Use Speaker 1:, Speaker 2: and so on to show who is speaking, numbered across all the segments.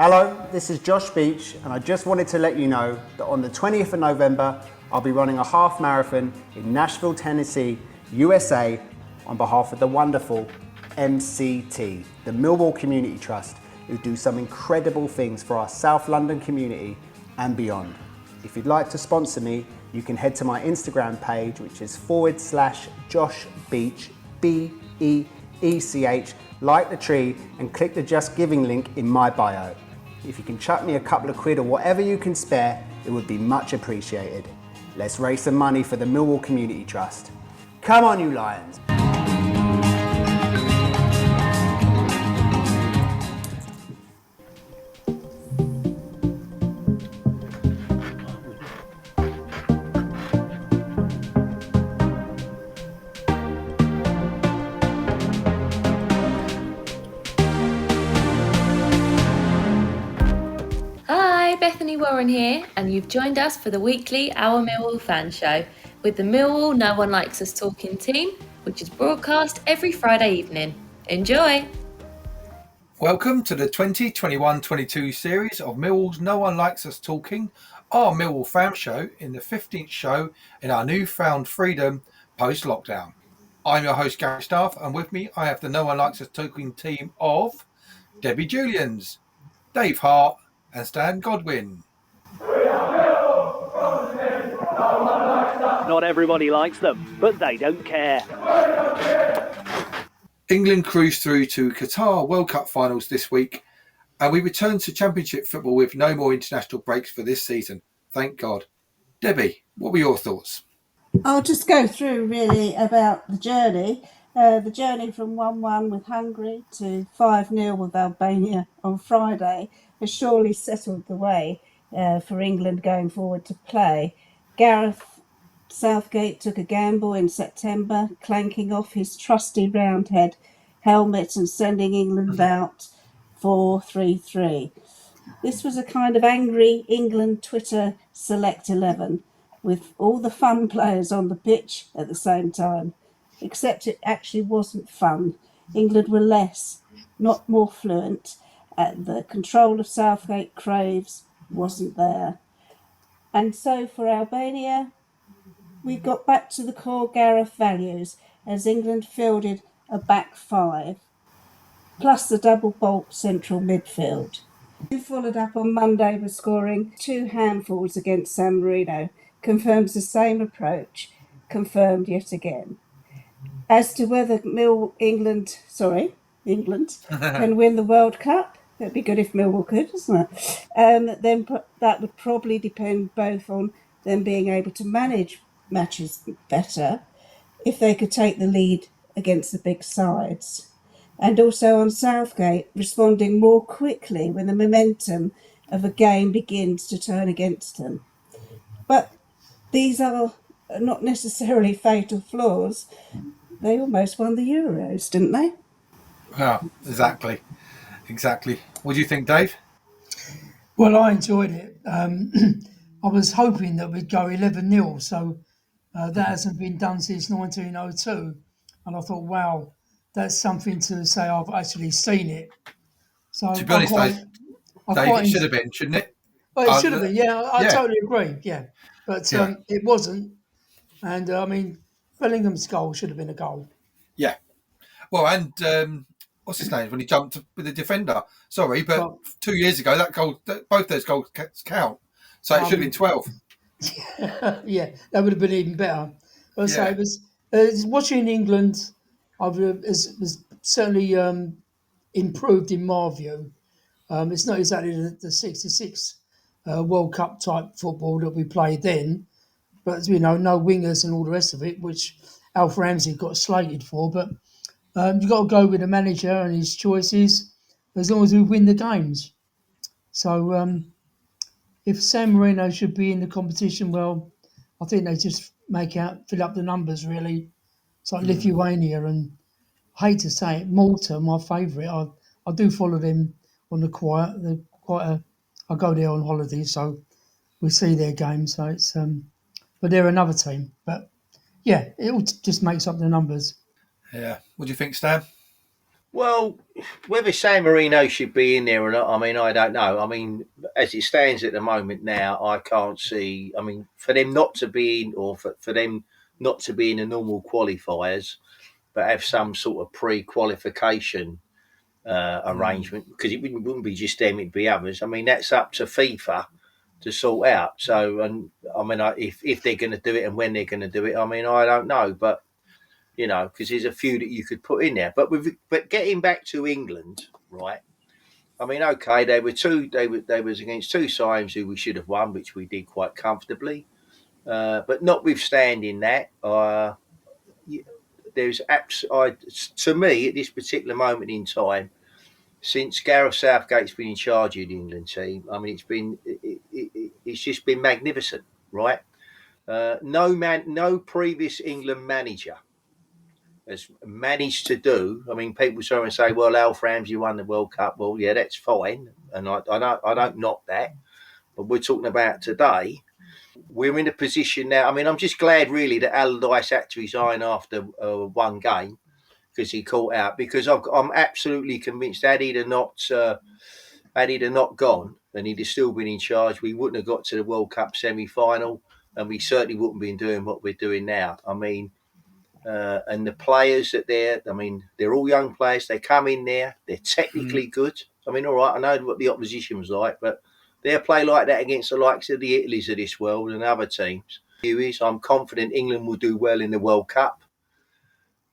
Speaker 1: Hello, this is Josh Beech, and I just wanted to let you know that on the 20th of November, I'll be running a half marathon in Nashville, Tennessee, USA, on behalf of the wonderful MCT, the Millwall Community Trust, who do some incredible things for our South London community and beyond. If you'd like to sponsor me, you can head to my Instagram page, which is /Josh Beech, BEECH, like the tree, and click the Just Giving link in my bio. If you can chuck me a couple of quid or whatever you can spare, it would be much appreciated. Let's raise some money for the Millwall Community Trust. Come on, you Lions.
Speaker 2: Warren here, and you've joined us for the weekly Our Millwall fan show with the Millwall No One Likes Us Talking team, which is broadcast every Friday evening. Enjoy!
Speaker 3: Welcome to the 2021-22 series of Millwall's No One Likes Us Talking, our Millwall fan show in the 15th show in our newfound freedom post-lockdown. I'm your host Gary Staff, and with me I have the No One Likes Us Talking team of Debbie Julians, Dave Hart and Stan Godwin.
Speaker 4: Not everybody likes them, but they don't care.
Speaker 3: England cruised through to Qatar World Cup finals this week, and we return to Championship football with no more international breaks for this season. Thank God. Debbie, what were your thoughts?
Speaker 5: I'll just go through really about the journey. The journey from 1-1 with Hungary to 5-0 with Albania on Friday has surely settled the way for England going forward to play. Gareth Southgate took a gamble in September, clanking off his trusty roundhead helmet and sending England out 4-3-3. This was a kind of angry England Twitter select 11, with all the fun players on the pitch at the same time, except it actually wasn't fun. England were less, not more fluent, and the control of Southgate craves wasn't there. And so for Albania, we got back to the core Gareth values as England fielded a back five, plus the double bulk central midfield. We followed up on Monday with scoring 2 handfuls against San Marino, confirms the same approach, confirmed yet again. As to whether England can win the World Cup, that'd be good if Millwall could, isn't it? Then that would probably depend both on them being able to manage matches better, if they could take the lead against the big sides, and also on Southgate responding more quickly when the momentum of a game begins to turn against them. But these are not necessarily fatal flaws. They almost won the Euros, didn't they?
Speaker 3: Yeah, exactly. What do you think, Dave?
Speaker 6: Well, I enjoyed it. I was hoping that we'd go 11-0, so that hasn't been done since 1902. And I thought, wow, that's something to say I've actually seen it. So
Speaker 3: to be honest, Dave, it should have been, shouldn't it?
Speaker 6: Well, it should have been, yeah. I totally agree, yeah. But it wasn't. And, I mean, Bellingham's goal should have been a goal.
Speaker 3: Yeah. Well, and what's his name when he jumped with the defender? Sorry, but 2 years ago, both those goals count. So it should have been 12.
Speaker 6: Yeah, that would have been even better. But so it was watching England was certainly improved in my view. It's not exactly the 66 World Cup type football that we played then, but no wingers and all the rest of it, which Alf Ramsey got slated for. But you've got to go with the manager and his choices as long as we win the games. So if San Marino should be in the competition, well, I think they just fill up the numbers really. It's like Lithuania and, I hate to say it, Malta, my favourite. I do follow them on the quiet. I go there on holiday, so we see their games. So it's but they're another team. But yeah, it all just makes up the numbers.
Speaker 3: Yeah. What do you think, Stan?
Speaker 7: Well, whether San Marino should be in there or not, I mean, I don't know. I mean, as it stands at the moment now, I can't see. I mean, for them not to be in, or for them not to be in the normal qualifiers, but have some sort of pre-qualification arrangement, because it wouldn't be just them, it'd be others. I mean, that's up to FIFA to sort out. So, and I mean, if they're going to do it and when they're going to do it, I mean, I don't know, but because there's a few that you could put in there. But getting back to England, right? I mean, okay, they was against two sides who we should have won, which we did quite comfortably. But notwithstanding that, there's to me at this particular moment in time, since Gareth Southgate's been in charge of the England team, I mean, it's just been magnificent, right? No previous England manager has managed to do. I mean, people try and say, "Well, Alf Ramsey won the World Cup." Well, yeah, that's fine, and I don't knock that. But we're talking about today. We're in a position now. I mean, I'm just glad really that Allardyce had to resign after one game, because he caught out. Because I'm absolutely convinced had he not gone and he'd have still been in charge, we wouldn't have got to the World Cup semi-final, and we certainly wouldn't be doing what we're doing now. I mean, and the players they're all young players. They come in there, they're technically good. I mean, all right, I know what the opposition was like, but they'll play like that against the likes of the Italys of this world and other teams. I'm confident England will do well in the World Cup,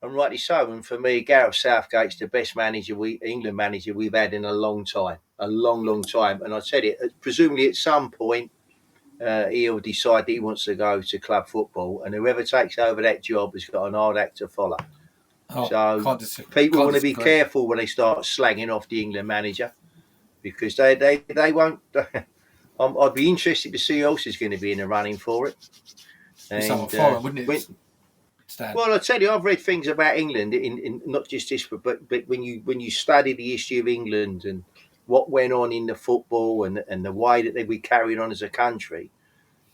Speaker 7: and rightly so. And for me, Gareth Southgate's the best England manager we've had in a long time, long time. And I said it, presumably at some point, he'll decide that he wants to go to club football, and whoever takes over that job has got an hard act to follow. So people want to be careful when they start slagging off the England manager, because they won't. I'd be interested to see who else is going to be in the running for it.
Speaker 3: Someone foreign, wouldn't it? Stan.
Speaker 7: Well, I tell you, I've read things about England in not just this, but when you study the history of England and what went on in the football and the way that they were carried on as a country,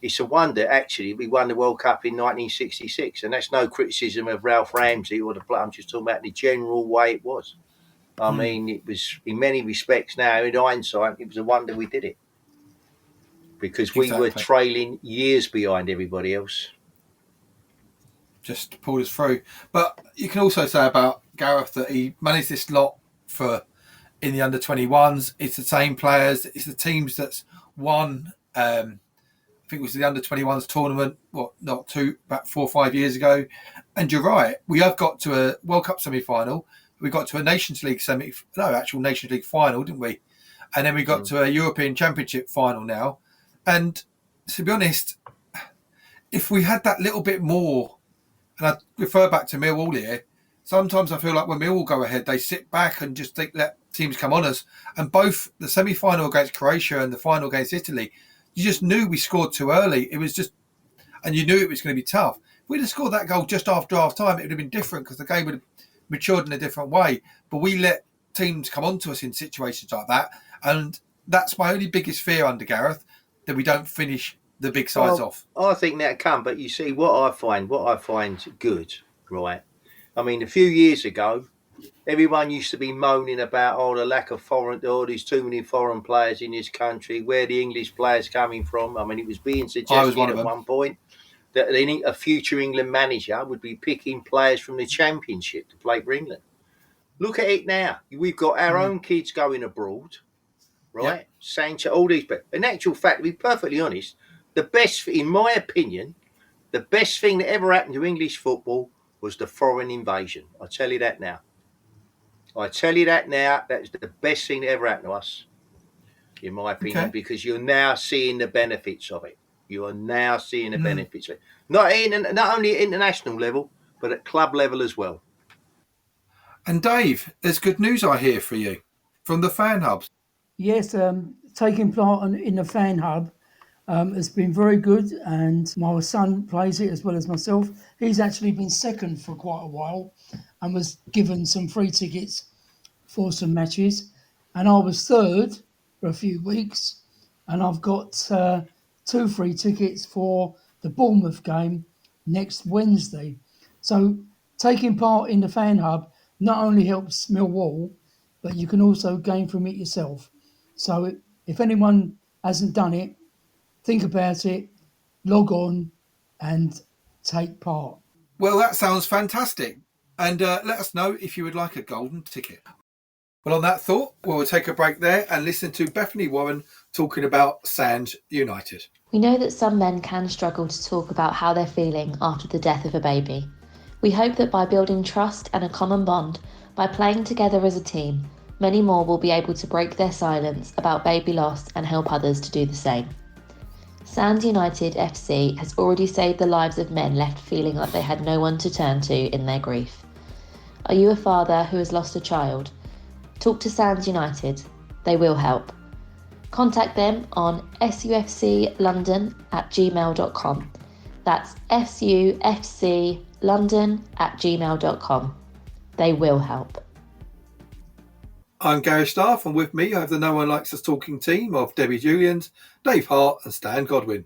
Speaker 7: it's a wonder, actually, we won the World Cup in 1966. And that's no criticism of Ralph Ramsey or the player. I'm just talking about the general way it was. I mean, it was, in many respects now, in hindsight, it was a wonder we did it. Because we were trailing years behind everybody else.
Speaker 3: Just pulled us through. But you can also say about Gareth that he managed this lot in the under-21s. It's the same players. It's the teams that's won. I think it was the under-21s tournament. About 4 or 5 years ago. And you're right. We have got to a World Cup semi-final. We got to a Nations League actual Nations League final, didn't we? And then we got to a European Championship final now. And to be honest, if we had that little bit more, and I refer back to Millwall here, sometimes I feel like when Millwall go ahead, they sit back and just let teams come on us. And both the semi-final against Croatia and the final against Italy, you just knew we scored too early. It was just, and you knew it was going to be tough. If we'd have scored that goal just after half time, it would have been different because the game would have matured in a different way. But we let teams come on to us in situations like that. And that's my only biggest fear under Gareth, that we don't finish the big sides off.
Speaker 7: I think that'll come, but you see what I find good, right? I mean, a few years ago, everyone used to be moaning about the lack of there's too many foreign players in this country. Where the English players coming from? I mean, it was being suggested at one point that a future England manager would be picking players from the Championship to play for England. Look at it now. We've got our own kids going abroad, right? Yep. Sancho, all these. But in actual fact, to be perfectly honest, in my opinion, the best thing that ever happened to English football was the foreign invasion. I tell you that now. That's the best thing that ever happened to us, in my opinion, because you're now seeing the benefits of it. You are now seeing the benefits of it. Not only at international level, but at club level as well.
Speaker 3: And Dave, there's good news I hear for you from the Fanhub.
Speaker 6: Yes, taking part in the Fanhub has been very good, and my son plays it as well as myself. He's actually been second for quite a while and was given some free tickets for some matches, and I was third for a few weeks, and I've got 2 free tickets for the Bournemouth game next Wednesday. So taking part in the Fanhub not only helps Millwall, but you can also gain from it yourself. So if anyone hasn't done it, think about it, log on and take part.
Speaker 3: Well, that sounds fantastic. And let us know if you would like a golden ticket. Well, on that thought, we'll take a break there and listen to Bethany Warren talking about Sands United.
Speaker 2: We know that some men can struggle to talk about how they're feeling after the death of a baby. We hope that by building trust and a common bond, by playing together as a team, many more will be able to break their silence about baby loss and help others to do the same. Sands United FC has already saved the lives of men left feeling like they had no one to turn to in their grief. Are you a father who has lost a child? Talk to Sands United. They will help. Contact them on sufclondon@gmail.com. That's sufclondon@gmail.com. They will help.
Speaker 3: I'm Gary Staff, and with me I have the No One Likes Us Talking team of Debbie Julians, Dave Hart and Stan Godwin.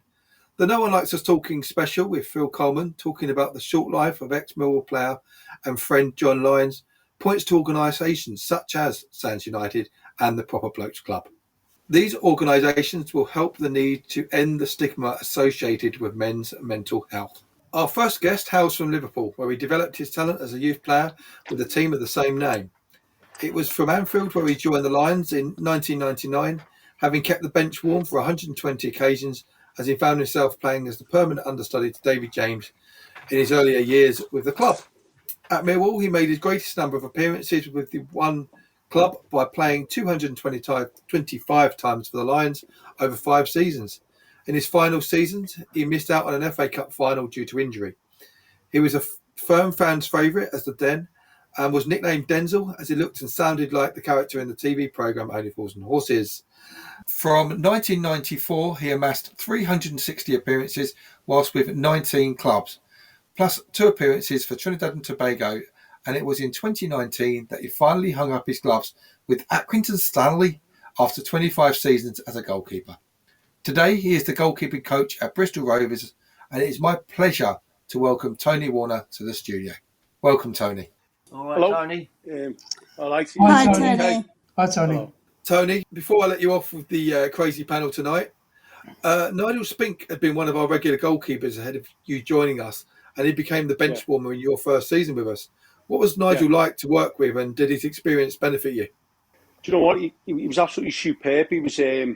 Speaker 3: The No One Likes Us Talking special with Phil Coleman talking about the short life of ex-Millwall player and friend John Lyons points to organisations such as Sands United and the Proper Blokes Club. These organisations will help the need to end the stigma associated with men's mental health. Our first guest hails from Liverpool, where he developed his talent as a youth player with a team of the same name. It was from Anfield where he joined the Lions in 1999, having kept the bench warm for 120 occasions as he found himself playing as the permanent understudy to David James in his earlier years with the club. At Millwall, he made his greatest number of appearances with the one club by playing 225 times for the Lions over 5 seasons. In his final seasons, he missed out on an FA Cup final due to injury. He was a firm fans' favourite as the Den and was nicknamed Denzel as he looked and sounded like the character in the TV programme Only Fools and Horses. From 1994, he amassed 360 appearances whilst with 19 clubs, plus 2 appearances for Trinidad and Tobago, and it was in 2019 that he finally hung up his gloves with Accrington Stanley after 25 seasons as a goalkeeper. Today, he is the goalkeeping coach at Bristol Rovers, and it is my pleasure to welcome Tony Warner to the studio. Welcome, Tony.
Speaker 7: All right,
Speaker 4: Hello.
Speaker 7: Tony.
Speaker 4: I like to.
Speaker 5: Hi,
Speaker 6: Tony.
Speaker 5: Tony.
Speaker 6: Hi, Tony.
Speaker 4: Hello.
Speaker 3: Tony, before I let you off with the crazy panel tonight, Nigel Spink had been one of our regular goalkeepers ahead of you joining us, and he became the bench warmer in your first season with us. What was Nigel like to work with, and did his experience benefit you?
Speaker 4: Do you know what? He was absolutely superb. He was. He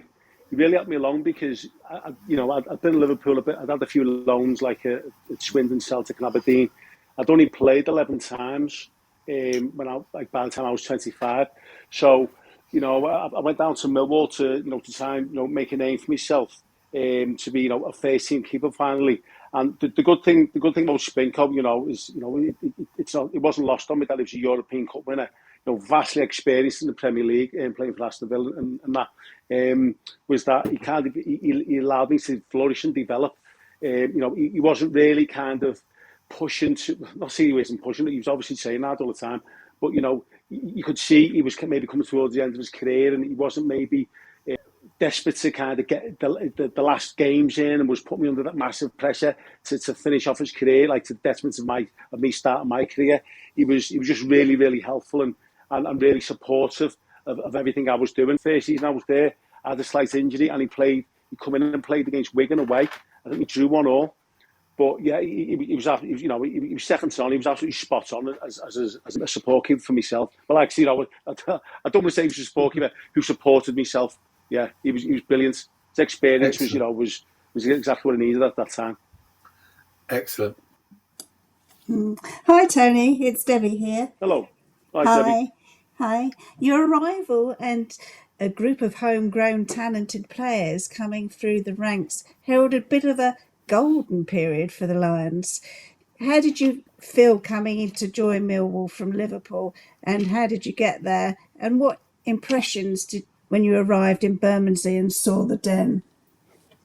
Speaker 4: really helped me along because I'd been in Liverpool a bit. I'd had a few loans like at Swindon, Celtic, and Aberdeen. I'd only played 11 times by the time I was 25. So I went down to Millwall to try and make a name for myself, to be a first team keeper finally. And the good thing about Spinko, is it wasn't lost on me that he was a European Cup winner. Vastly experienced in the Premier League and playing for Aston Villa and that was that he allowed me to flourish and develop. He wasn't really kind of pushing to, not saying he wasn't pushing it, he was obviously saying that all the time, but you could see he was maybe coming towards the end of his career and he wasn't maybe desperate to kind of get the last games in and was putting me under that massive pressure to finish off his career, like to the detriment of me starting my career. He was just really, really helpful and really supportive of everything I was doing. First season I was there, I had a slight injury and he come in and played against Wigan away. I think we drew 1-1. But yeah, he was second to none. He was absolutely spot on as a support keeper for myself. But like I don't want to say he was a support keeper who supported myself. Yeah, he was brilliant. His experience was exactly what I needed at that time.
Speaker 3: Excellent.
Speaker 5: Hi, Tony. It's Debbie here.
Speaker 4: Hello. Hi, Debbie.
Speaker 5: Hi. Your arrival and a group of homegrown talented players coming through the ranks heralded a bit of a golden period for the Lions. How did you feel coming in to join Millwall from Liverpool, and how did you get there, and what impressions did when you arrived in Bermondsey and saw the Den?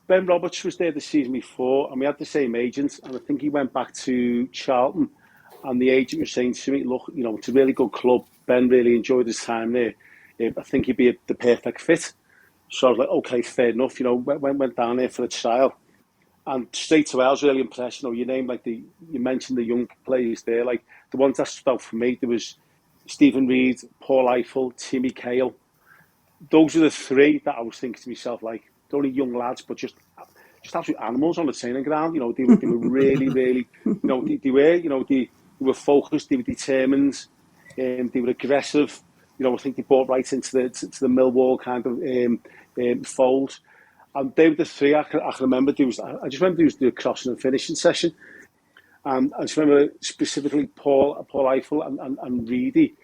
Speaker 4: Ben Roberts was there the season before and we had the same agent, and I think he went back to Charlton and the agent was saying to me, look, it's a really good club. Ben really enjoyed his time there. I think he'd be the perfect fit. So I was like, okay, fair enough. Went down there for a trial. And straight away, I was really impressed. You named you mentioned the young players there. Like the ones that stood out for me, there was Stephen Reid, Paul Eiffel, Timmy Cahill. Those are the three that I was thinking to myself, like, they're only young lads, but just absolute animals on the training ground. They were really, really, they were focused, they were determined, they were aggressive. I think they bought right into the Millwall kind of fold. And they were the three I can remember. I just remember there was the crossing and finishing session. And I just remember specifically Paul Eiffel and Reedy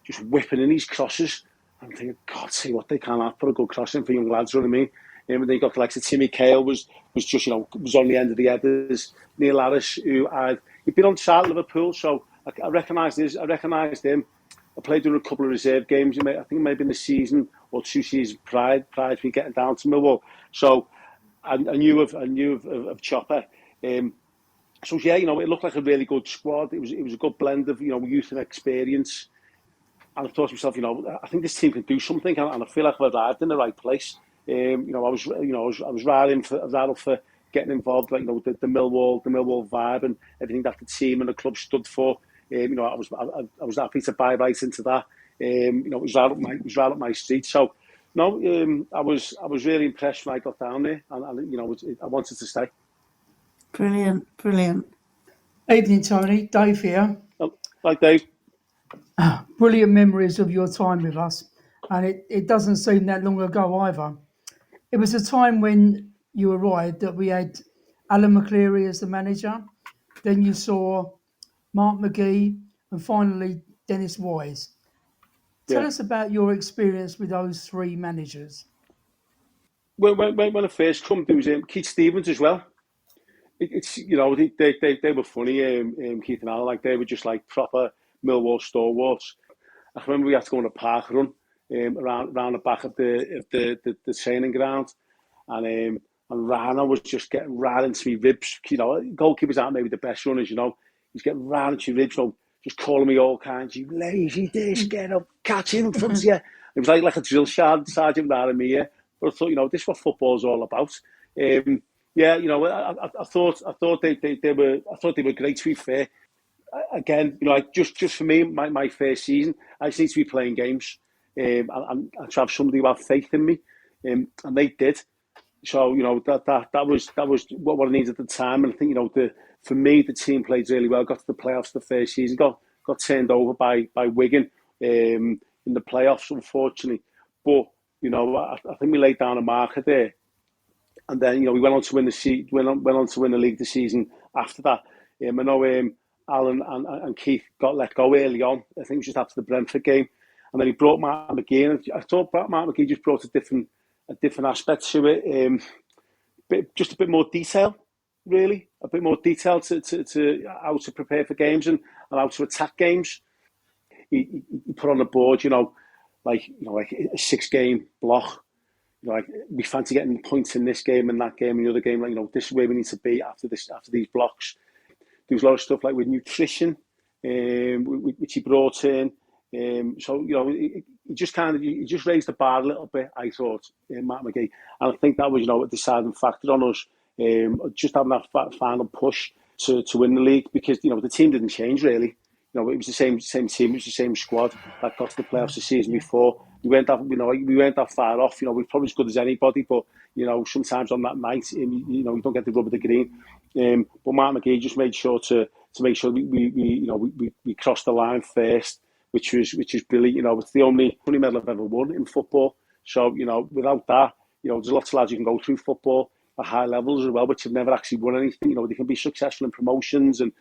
Speaker 4: just whipping in these crosses. I'm thinking, God, see what they can have for a good crossing for young lads, you know what I mean? And then you got the likes of Timmy Cahill was just, was on the end of the headers. Neil Harris, he'd been on trial at Liverpool, so I recognised him. I played in a couple of reserve games. I think it may have been the season or 2 seasons prior to me getting down to Millwall. So I knew of Chopper. So yeah, it looked like a really good squad. It was a good blend of youth and experience. And I thought to myself, I think this team can do something, and I feel like I've arrived in the right place. I was right up for getting involved, like the Millwall vibe and everything that the team and the club stood for. I was happy to buy right into that. It was right up my street. So I was really impressed when I got down there, and I wanted to stay.
Speaker 5: Brilliant.
Speaker 6: Evening, Tony. Dave here.
Speaker 4: Oh, like Dave.
Speaker 6: Brilliant memories of your time with us, and it doesn't seem that long ago either. It was a time when you arrived that we had Alan McCleary as the manager, then you saw Mark McGee, and finally Dennis Wise. Tell us about your experience with those three managers.
Speaker 4: When I first come, there was Keith Stevens as well. They were funny, Keith and Alan, like they were just like proper Millwall stalwarts. I remember we had to go on a park run around the back of the training ground, and Rana was just getting right into me ribs. Goalkeepers aren't maybe the best runners, he's getting right into your ribs, just calling me all kinds. You lazy dish, get up, catch him in front of you. It was like a drill sergeant rather than me. Yeah. But I thought, this is what football's all about. I thought they were great, to be fair. Again, just for me, my first season, I just need to be playing games and to have somebody who had faith in me, and they did. So that was what I needed at the time, and I think for me the team played really well. Got to the playoffs the first season, got turned over by Wigan in the playoffs, unfortunately. But I think we laid down a marker there, and then we went on to win the league the season after that. I know Alan and Keith got let go early on. I think it was just after the Brentford game, and then he brought Mark McGee in. I thought Mark McGee just brought a different aspect to it, just a bit more detail, really, a bit more detail to how to prepare for games and how to attack games. He put on the board, like a 6-game block. Like we fancy getting points in this game and that game and the other game. Like this is where we need to be after these blocks. There was a lot of stuff like with nutrition, which he brought in. So he just raised the bar a little bit. I thought, Matt McGee, and I think that was a deciding factor on us, just having that final push to win the league, because the team didn't change really. It was the same team, it was the same squad that got to the playoffs the season before. We weren't that far off. We're probably as good as anybody, but sometimes on that night, you don't get the rub of the green. But Mark McGee just made sure to make sure we crossed the line first, which is brilliant. It's the only medal I've ever won in football. So without that, there's lots of lads you can go through football at high levels as well, which have never actually won anything. They can be successful in promotions and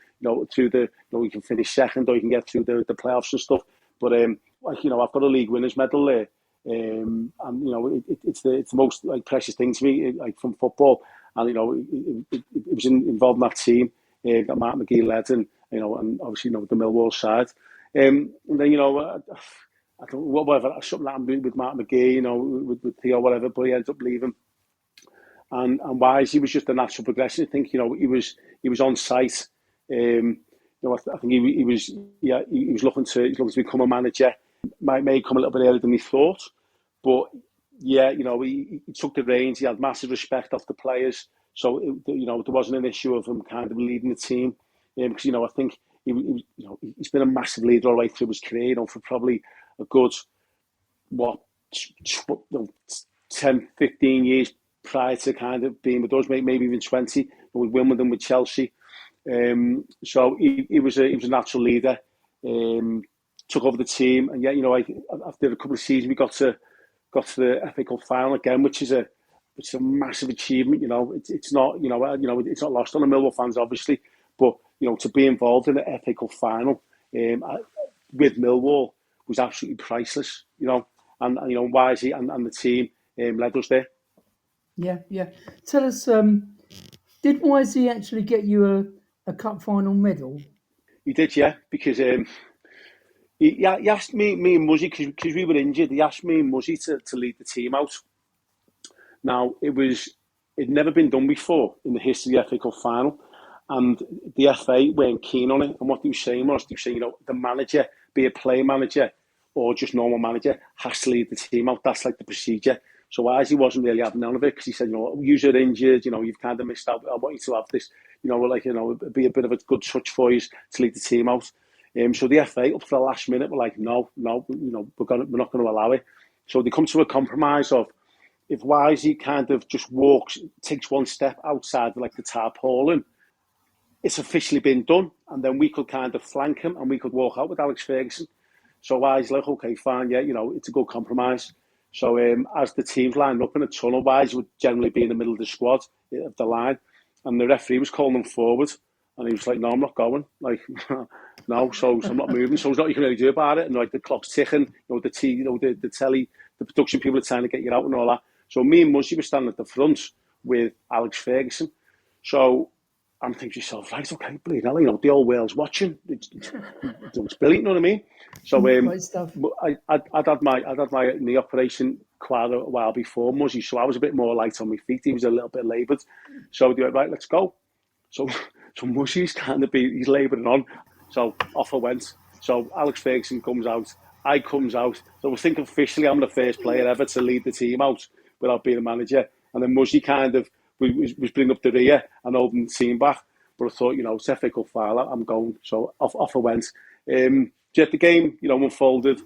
Speaker 4: through you can finish second or you can get through the playoffs and stuff. But I've got a league winners medal there, and it's the most precious thing to me, from football. And it was involved in that team that Mark McGee led, and and obviously the Millwall side. And then I don't whatever something happened with Mark McGee, with Theo, whatever, but he ended up leaving. And Wise, he was just a natural progression. I think he was on site. I think he was looking to become a manager. May come a little bit earlier than we thought, but yeah, he took the reins. He had massive respect of the players, so there wasn't an issue of him kind of leading the team. Because I think he's been a massive leader all the way through his career, for probably a good, 10, 15 years prior to kind of being with us, maybe even 20, with Wimbledon, with Chelsea. So he was a natural leader. Took over the team, and after a couple of seasons, we got to the FA Cup final again, which is a massive achievement. It's not it's not lost on the Millwall fans, obviously, but to be involved in the FA Cup final with Millwall was absolutely priceless. And Wisey and the team led us there.
Speaker 6: Yeah. Tell us, did Wisey actually get you a cup final medal?
Speaker 4: He did, yeah, because he asked me and Muzzy, because we were injured, he asked me and Muzzy to lead the team out. Now, it'd never been done before in the history of the FA Cup final, and the FA weren't keen on it. And what they were saying was, the manager, be a player manager or just normal manager, has to lead the team out. That's like the procedure. So Wisey wasn't really having none of it, because he said, you're injured, you've kind of missed out. I want you to have this, it'd be a bit of a good touch for you to lead the team out. So the FA, up to the last minute, were like, no, we're not going to allow it. So they come to a compromise of, if Wisey kind of just takes one step outside like the tarpaulin, it's officially been done, and then we could kind of flank him and we could walk out with Alex Ferguson. So Wisey's like, okay, fine, yeah, it's a good compromise. So as the teams lined up in a tunnel, Wisey would generally be in the middle of the squad, of the line, and the referee was calling them forward, and he was like, no, I'm not going, like, no, so I'm not moving, so there's nothing you can really do about it, and like the clock's ticking, the telly, the production people are trying to get you out and all that. So me and Muzzy were standing at the front with Alex Ferguson. So I'm thinking to yourself, right, okay, bleeding hell, the whole world's watching. It's brilliant, you know what I mean? So I'd had my knee operation quite a while before Muzzy, so I was a bit more light on my feet. He was a little bit laboured. So they went, right, let's go. So Muzzy's he's labouring on. So off I went. So Alex Ferguson comes out. I comes out. So I think officially I'm the first player ever to lead the team out without being a manager. And then Muzzy kind of was bringing up the rear and holding the team back. But I thought, it's FA Cup final, I'm going. So off I went. The game, unfolded.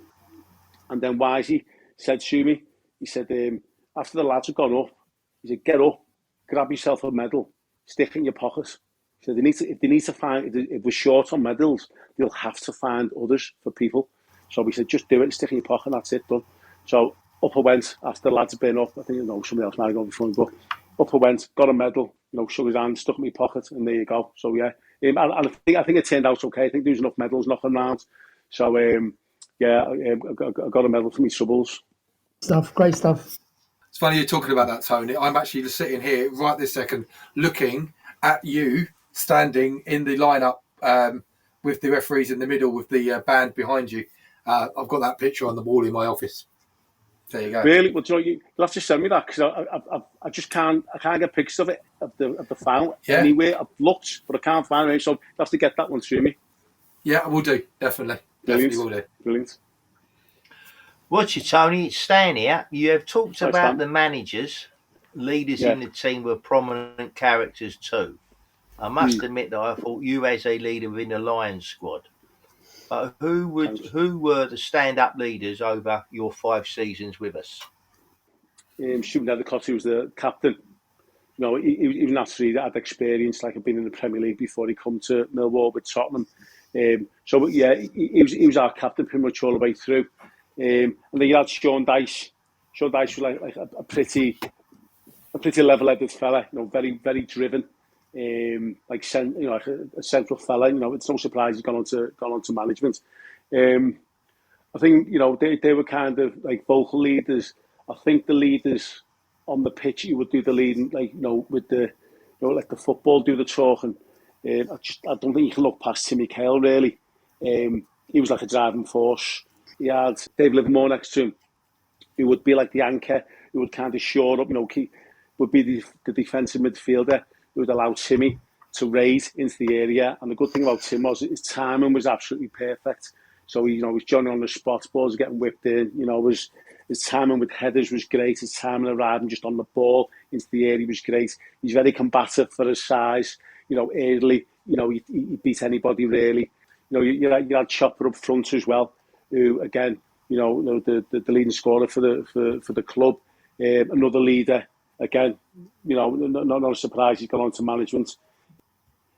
Speaker 4: And then Wisey said to me, he said, after the lads had gone up, he said, get up, grab yourself a medal, stick it in your pocket. He said, if they need to find, if we're short on medals, they'll have to find others for people. So we said, just do it and stick it in your pocket, and that's it, done. So up I went after the lads had been up. I think, somebody else might have gone before me, but up I went, got a medal, shook his hand, stuck it in my pocket, and there you go. So yeah, and I think it turned out okay. I think there was enough medals knocking around. So I got a medal for my troubles.
Speaker 6: Great stuff.
Speaker 3: It's funny you're talking about that, Tony. I'm actually just sitting here right this second, looking at you standing in the lineup with the referees in the middle with the band behind you. I've got that picture on the wall in my office. There you go. Really?
Speaker 4: Well, you'll have to send me that, because I just can't get pictures of it, of the final anywhere. I've looked, but I can't find it. So you'll have to get that one through me.
Speaker 3: Yeah, I will do. Definitely will do.
Speaker 4: Brilliant.
Speaker 7: Watch it, Tony. Stan here. You have talked about the managers, leaders in the team were prominent characters too. I must admit that I thought you, as a leader within the Lions squad, who were the stand-up leaders over your 5 seasons with us?
Speaker 4: Stuart Nethercott, who was the captain. He was naturally had experience, like I'd been in the Premier League before he come to Millwall with Tottenham. So yeah, he was our captain pretty much all the way through. And then you had Sean Dyche. Sean Dyche was like a pretty level-headed fella. Very very driven. Like a central fella. It's no surprise he's gone on to management. I think they were kind of like vocal leaders. I think the leaders on the pitch, you would do the leading, with the let the football do the talking. I don't think you can look past Timmy Cahill really. He was like a driving force. He had Dave Livermore next to him, who would be like the anchor, who would kind of shore up, would be the defensive midfielder who would allow Timmy to raise into the area. And the good thing about Tim was his timing was absolutely perfect. So he was Johnny on the spot, balls getting whipped in. His timing with headers was great. His timing arriving just on the ball into the area was great. He's very combative for his size. Early, he beat anybody really. you had Chopper up front as well, who again, the leading scorer for the club, another leader again. Not a surprise he's gone on to management.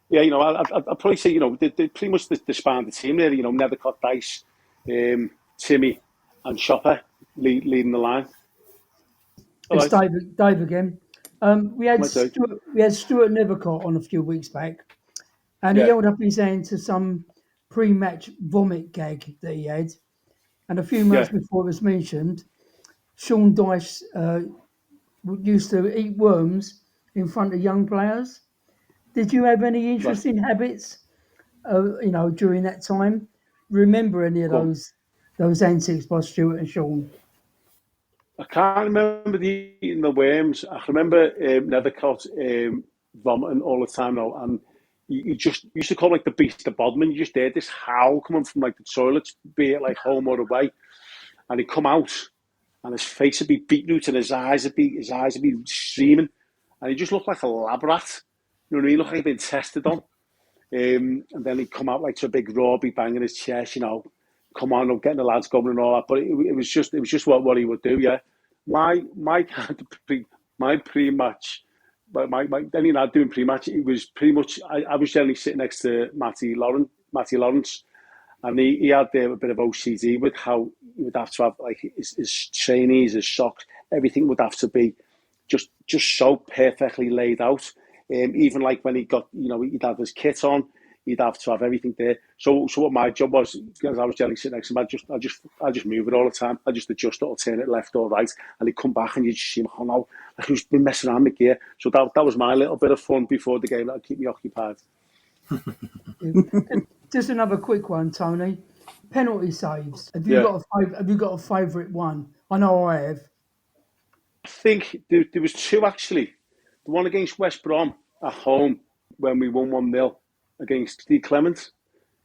Speaker 4: Yeah, I'd probably say they pretty much disbanded the team really. Nethercott, Dice, Timmy, and Chopper leading the line.
Speaker 6: It's Dave again. We had Stuart Nethercott on a few weeks back, and he held up his hand to some pre-match vomit gag that he had. And a few months before it was mentioned, Sean Dyche used to eat worms in front of young players. Did you have any interesting habits, during that time? Remember any of those antics by Stuart and Sean?
Speaker 4: I can't remember eating the worms. I remember Nethercott vomiting all the time now, and you used to call like the beast of Bodmin. You just heard this howl coming from like the toilets, be it like home or away, and he'd come out, and his face would be beetroot, and his eyes would be streaming, and he just looked like a lab rat. You know what I mean? Looked like he'd been tested on. And then he'd come out like to a big roar, be banging his chest, come on, I'm getting the lads going and all that. But it was just what he would do. Yeah, my pre-match, any lad doing pre-match, it was pretty much. I was generally sitting next to Matty Lawrence, and he had a bit of OCD with how he would have to have like his trainees, his socks, everything would have to be just so perfectly laid out. Even like when he got, he'd have his kit on, he'd have to have everything there. So what my job was, because I was generally sitting next to him, I just move it all the time. I just adjust it, or turn it left or right, and he'd come back and you'd just see him, like who's been messing around with gear. So that was my little bit of fun before the game. That would keep me occupied.
Speaker 6: Just another quick one, Tony. Penalty saves. Have you got a favourite one? I know I have.
Speaker 4: I think there was two actually. The one against West Brom at home when we won 1-0 against Steve Clement,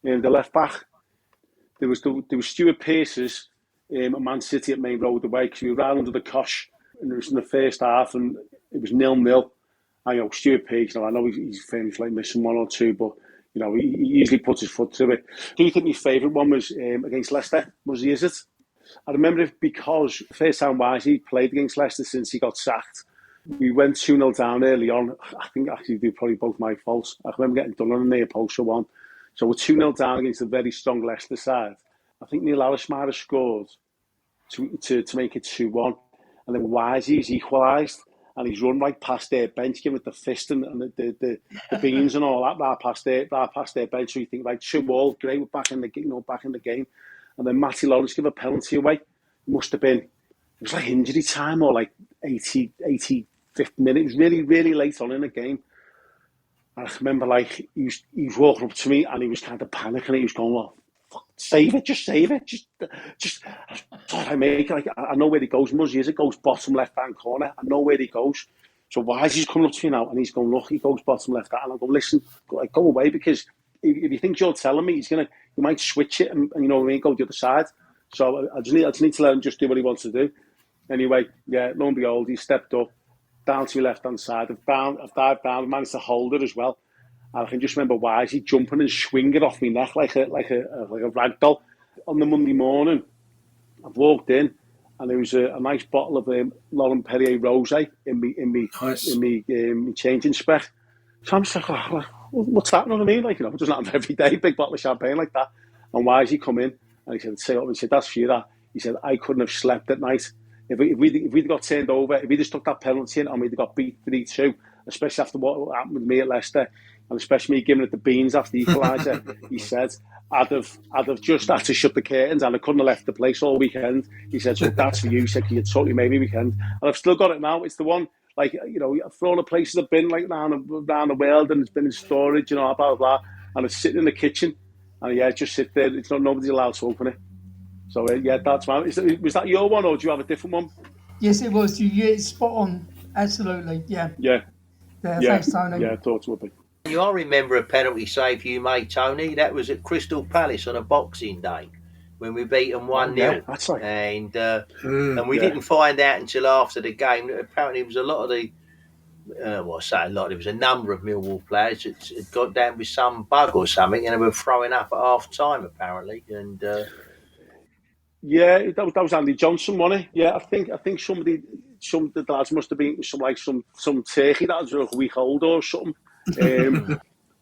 Speaker 4: the left back. There was Stuart Pearce's at Man City at Main Road away, because we were right under the cosh, and it was in the first half, and it was 0-0. And Stuart Pearce, I know he's famous like missing one or two, but he usually puts his foot to it. Do you think my favourite one was against Leicester? Is it? I remember it because the first time Wisey played against Leicester since he got sacked. We went 2-0 down early on. I think actually they're probably both my faults. I remember getting done on a near post for one. So we're 2-0 down against a very strong Leicester side. I think Neil Harris might have scored to make it 2-1. And then Wisey's equalised. And he's run right past their bench, giving it the fist and the beans and all that, right past their bench. So you think, right, 2-2, great, we're back in the game. And then Matty Lawrence give a penalty away. It must have been, it was like injury time or like 85th minute. It was really, really late on in the game. And I remember like he was walking up to me and he was kind of panicking. He was going, well, fuck, save it, just save it. Just I make it. Like, I know where he goes. It goes bottom left-hand corner. I know where he goes. So why is he coming up to me now? And he's going, look, he goes bottom left-hand. And I go, listen, go away, because if you think you're telling me, he might switch it and you know what I mean, go the other side. So I just need to let him just do what he wants to do. Anyway, yeah, lo and behold, he stepped up, down to my left-hand side. I've dived down, managed to hold it as well. And I can just remember Wisey jumping and swinging off my neck like a rag doll. On the Monday morning, I've walked in, and there was a nice bottle of Laurent Perrier Rosé in me changing spec. So I'm just like, what's that? You know what I mean? Like, it doesn't happen every day, big bottle of champagne like that. And Wisey come in, and he said, say up, and he said, that's for you, that. He said, I couldn't have slept at night. If we'd got turned over, if we'd have stuck that penalty in and we'd have got beat 3-2, especially after what happened with me at Leicester, and especially me giving it the beans after the equaliser, he said, I'd have just had to shut the curtains and I couldn't have left the place all weekend. He said, so that's for you. He said, you totally made me weekend. And I've still got it now. It's the one, like, for all the places I've been, like, around the world, and it's been in storage, blah, blah, blah, and it's sitting in the kitchen, and yeah, just sit there. It's not, nobody's allowed to open it. So yeah, that's mine. Was that your one, or do you have a different one?
Speaker 6: Yes, it was. It's spot on. Absolutely. Yeah. Thanks, Tony.
Speaker 4: Yeah, I thought it would be.
Speaker 7: I remember a penalty save you made, Tony. That was at Crystal Palace on a Boxing Day when we beat them 1-0.
Speaker 4: Yeah, that's right.
Speaker 7: And we didn't find out until after the game that apparently it was a lot of the say a lot. There was a number of Millwall players that had got down with some bug or something, and they were throwing up at half time apparently. And
Speaker 4: yeah, that was Andy Johnson, wasn't it? Yeah, I think some of the lads must have been some turkey that was a week old or something.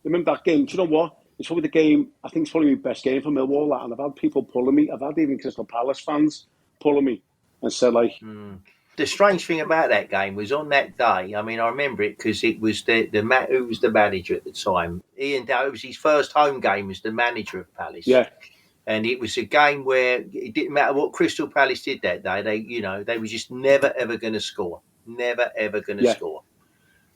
Speaker 4: Remember that game? Do you know what? It's probably the game. I think it's probably my best game for Millwall. And I've had people pulling me. I've had even Crystal Palace fans pulling me and said like.
Speaker 7: The strange thing about that game was on that day. I mean, I remember it because it was who was the manager at the time. Ian Dow. It was his first home game as the manager of Palace.
Speaker 4: Yeah.
Speaker 7: And it was a game where it didn't matter what Crystal Palace did that day. They were just never ever going to score. Never ever going to score.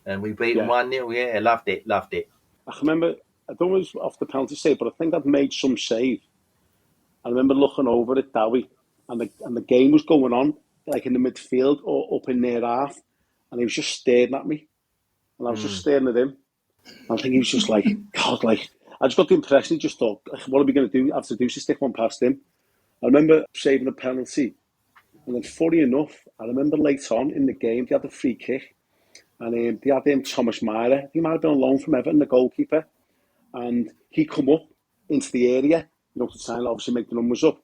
Speaker 7: And we beat them 1-0. Yeah, loved it.
Speaker 4: I remember. I don't know if it was off the penalty save, but I think I'd made some save. I remember looking over at Dowie, and the game was going on, like in the midfield or up in near half, and he was just staring at me, and I was just staring at him. I think he was just like, God, like I just got the impression he just thought, what are we going to do? I have to do to stick one past him. I remember saving a penalty, and then funny enough, I remember later on in the game they had a free kick, and they had Thomas Myra. He might have been on loan from Everton, the goalkeeper. And he come up into the area, to try and obviously make the numbers up.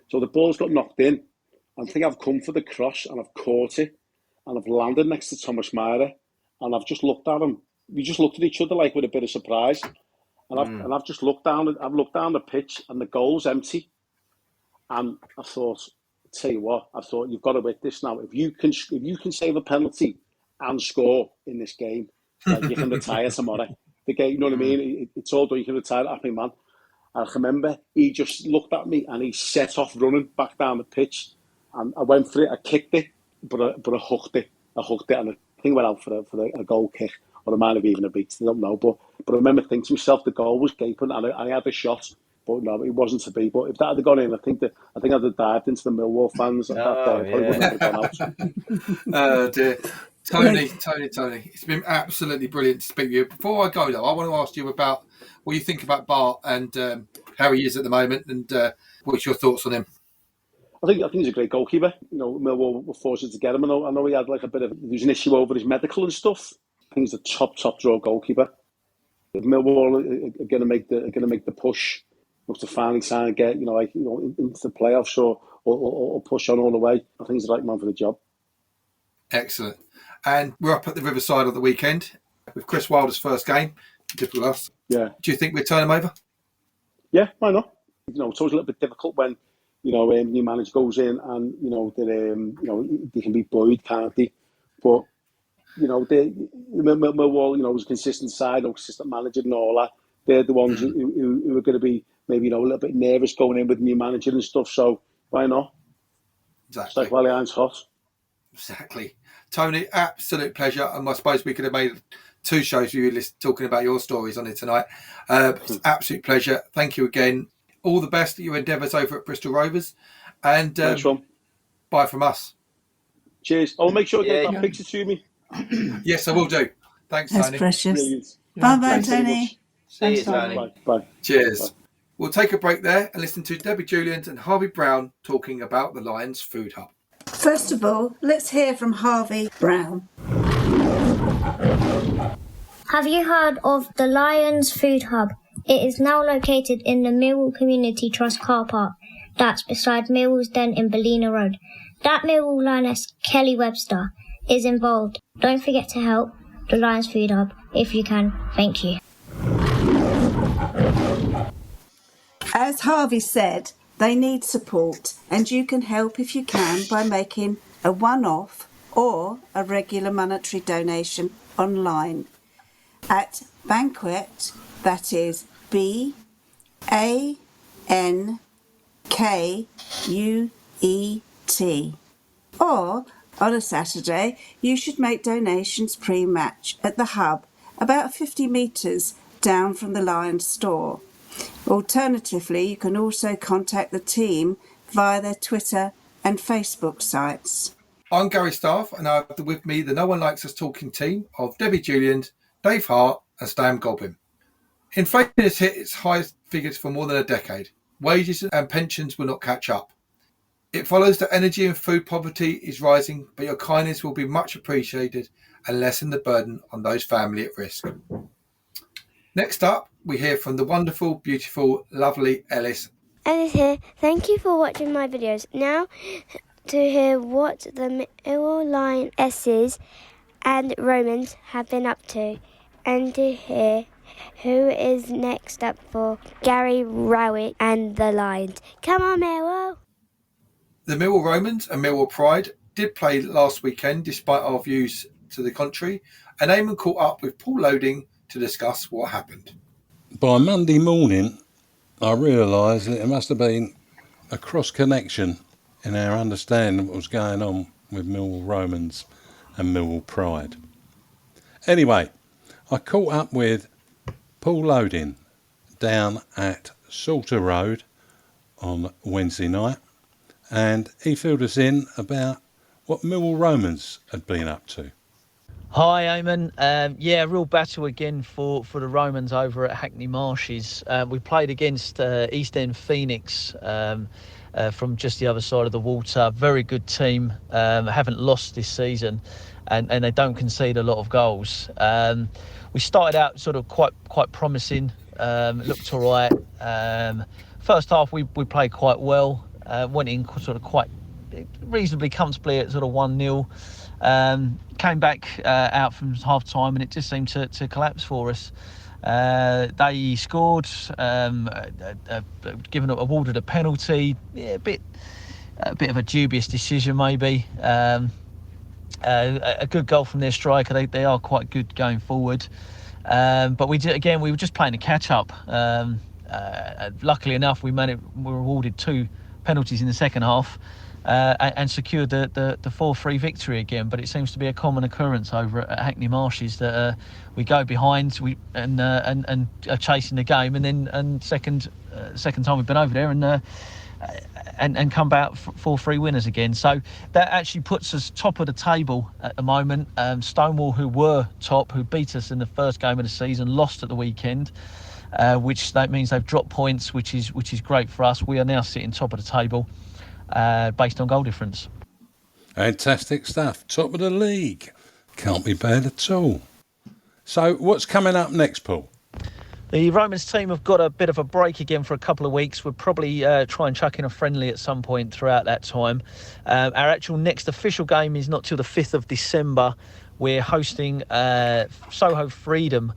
Speaker 4: So the ball's got knocked in. I think I've come for the cross and I've caught it. And I've landed next to Thomas Myra. And I've just looked at him. We just looked at each other like with a bit of surprise. And I've just looked down. I've looked down the pitch and the goal's empty. And I thought, tell you what, you've got to win this now. If you can save a penalty and score in this game, like, you can retire tomorrow. The game, you know what I mean? It's all done. You can retire, happy man. And I remember he just looked at me and he set off running back down the pitch. And I went for it. I kicked it, but I hooked it. And I think I went out for a goal kick, or it might have even a beat. I don't know. But I remember thinking to myself, the goal was gaping, and I had a shot, but no, it wasn't to be. But if that had gone in, I think I'd have dived into the Millwall fans that day. I probably wouldn't have gone out.
Speaker 3: Oh dear. Tony, it's been absolutely brilliant to speak to you. Before I go, though, I want to ask you about what you think about Bart and how he is at the moment, and what's your thoughts on him?
Speaker 4: I think he's a great goalkeeper. Millwall were forced to get him. I know he had like there was an issue over his medical and stuff. I think he's a top draw goalkeeper. If Millwall are going to make the push, to finally try and get into the playoffs or push on all the way, I think he's the right man for the job.
Speaker 3: Excellent. And we're up at the Riverside on the weekend with Chris Wilder's first game. With us.
Speaker 4: Yeah.
Speaker 3: Do you think we'd turn him over?
Speaker 4: Yeah, why not? It's always a little bit difficult when new manager goes in and they can be buoyed, can't they? But Millwall, was a consistent side, consistent manager and all that. They're the ones who are going to be maybe a little bit nervous going in with the new manager and stuff. So why not?
Speaker 3: Exactly.
Speaker 4: It's like while the iron's hot.
Speaker 3: Exactly. Tony, absolute pleasure. And I suppose we could have made 2 shows with you talking about your stories on it tonight. It's an absolute pleasure. Thank you again. All the best at your endeavours over at Bristol Rovers. And bye from us.
Speaker 4: Cheers. I'll make sure I get that picture to me.
Speaker 3: Yes, I will do. Thanks,
Speaker 5: That's
Speaker 3: Tony.
Speaker 5: Precious. Bye-bye, Tony.
Speaker 7: See you, Tony.
Speaker 4: Bye.
Speaker 3: Cheers.
Speaker 4: Bye.
Speaker 3: We'll take a break there and listen to Debbie Julians and Harvey Brown talking about the Lions Food Hub.
Speaker 5: First of all, let's hear from Harvey Brown.
Speaker 8: Have you heard of the Lions Food Hub? It is now located in the Millwall Community Trust car park. That's beside Millwall's Den in Ballina Road. That Millwall Lioness, Kelly Webster, is involved. Don't forget to help the Lions Food Hub if you can. Thank you.
Speaker 5: As Harvey said, they need support, and you can help if you can by making a one-off or a regular monetary donation online at Banquet, that is BANKUET, or on a Saturday you should make donations pre-match at the Hub, about 50 metres down from the Lions store. Alternatively, you can also contact the team via their Twitter and Facebook sites.
Speaker 3: I'm Gary Staff, and I have with me the No One Likes Us Talking team of Debbie Julians, Dave Hart and Stan Godwin. Inflation has hit its highest figures for more than a decade. Wages and pensions will not catch up. It follows that energy and food poverty is rising, but your kindness will be much appreciated and lessen the burden on those families at risk. Next up, we hear from the wonderful, beautiful, lovely Ellis.
Speaker 9: Ellis here. Thank you for watching my videos. Now to hear what the Millwall Lionesses and Romans have been up to, and to hear who is next up for Gary Rowett and the Lions. Come on, Millwall!
Speaker 3: The Millwall Romans and Millwall Pride did play last weekend despite our views to the contrary, and Eamon caught up with Paul Loding to discuss what happened.
Speaker 10: By Monday morning, I realised that it must have been a cross-connection in our understanding of what was going on with Millwall Romans and Millwall Pride. Anyway, I caught up with Paul Loding down at Salter Road on Wednesday night, and he filled us in about what Millwall Romans had been up to.
Speaker 11: Hi, Eamon. Real battle again for the Romans over at Hackney Marshes. We played against East End Phoenix from just the other side of the water. Very good team. Haven't lost this season, and they don't concede a lot of goals. We started out sort of quite promising. Looked all right. First half we played quite well. Went in sort of quite reasonably comfortably at sort of 1-0. Came back out from half time, and it just seemed to collapse for us. They scored, awarded a penalty. Yeah, a bit of a dubious decision maybe. A good goal from their striker. They are quite good going forward. But we were just playing a catch up. Luckily enough, we were awarded 2 penalties in the second half. And secured the 4-3 victory again. But it seems to be a common occurrence over at Hackney Marshes that we go behind and are chasing the game, and second time we've been over there and come back 4-3 winners again. So that actually puts us top of the table at the moment. Stonewall, who were top, who beat us in the first game of the season, lost at the weekend. Which that means they've dropped points, which is great for us. We are now sitting top of the table. Based on goal difference.
Speaker 10: Fantastic stuff. Top of the league. Can't be bad at all. So what's coming up next, Paul?
Speaker 11: The Romans team have got a bit of a break again for a couple of weeks. We'll probably try and chuck in a friendly at some point throughout that time. Our actual next official game is not till the 5th of December. We're hosting Soho Freedom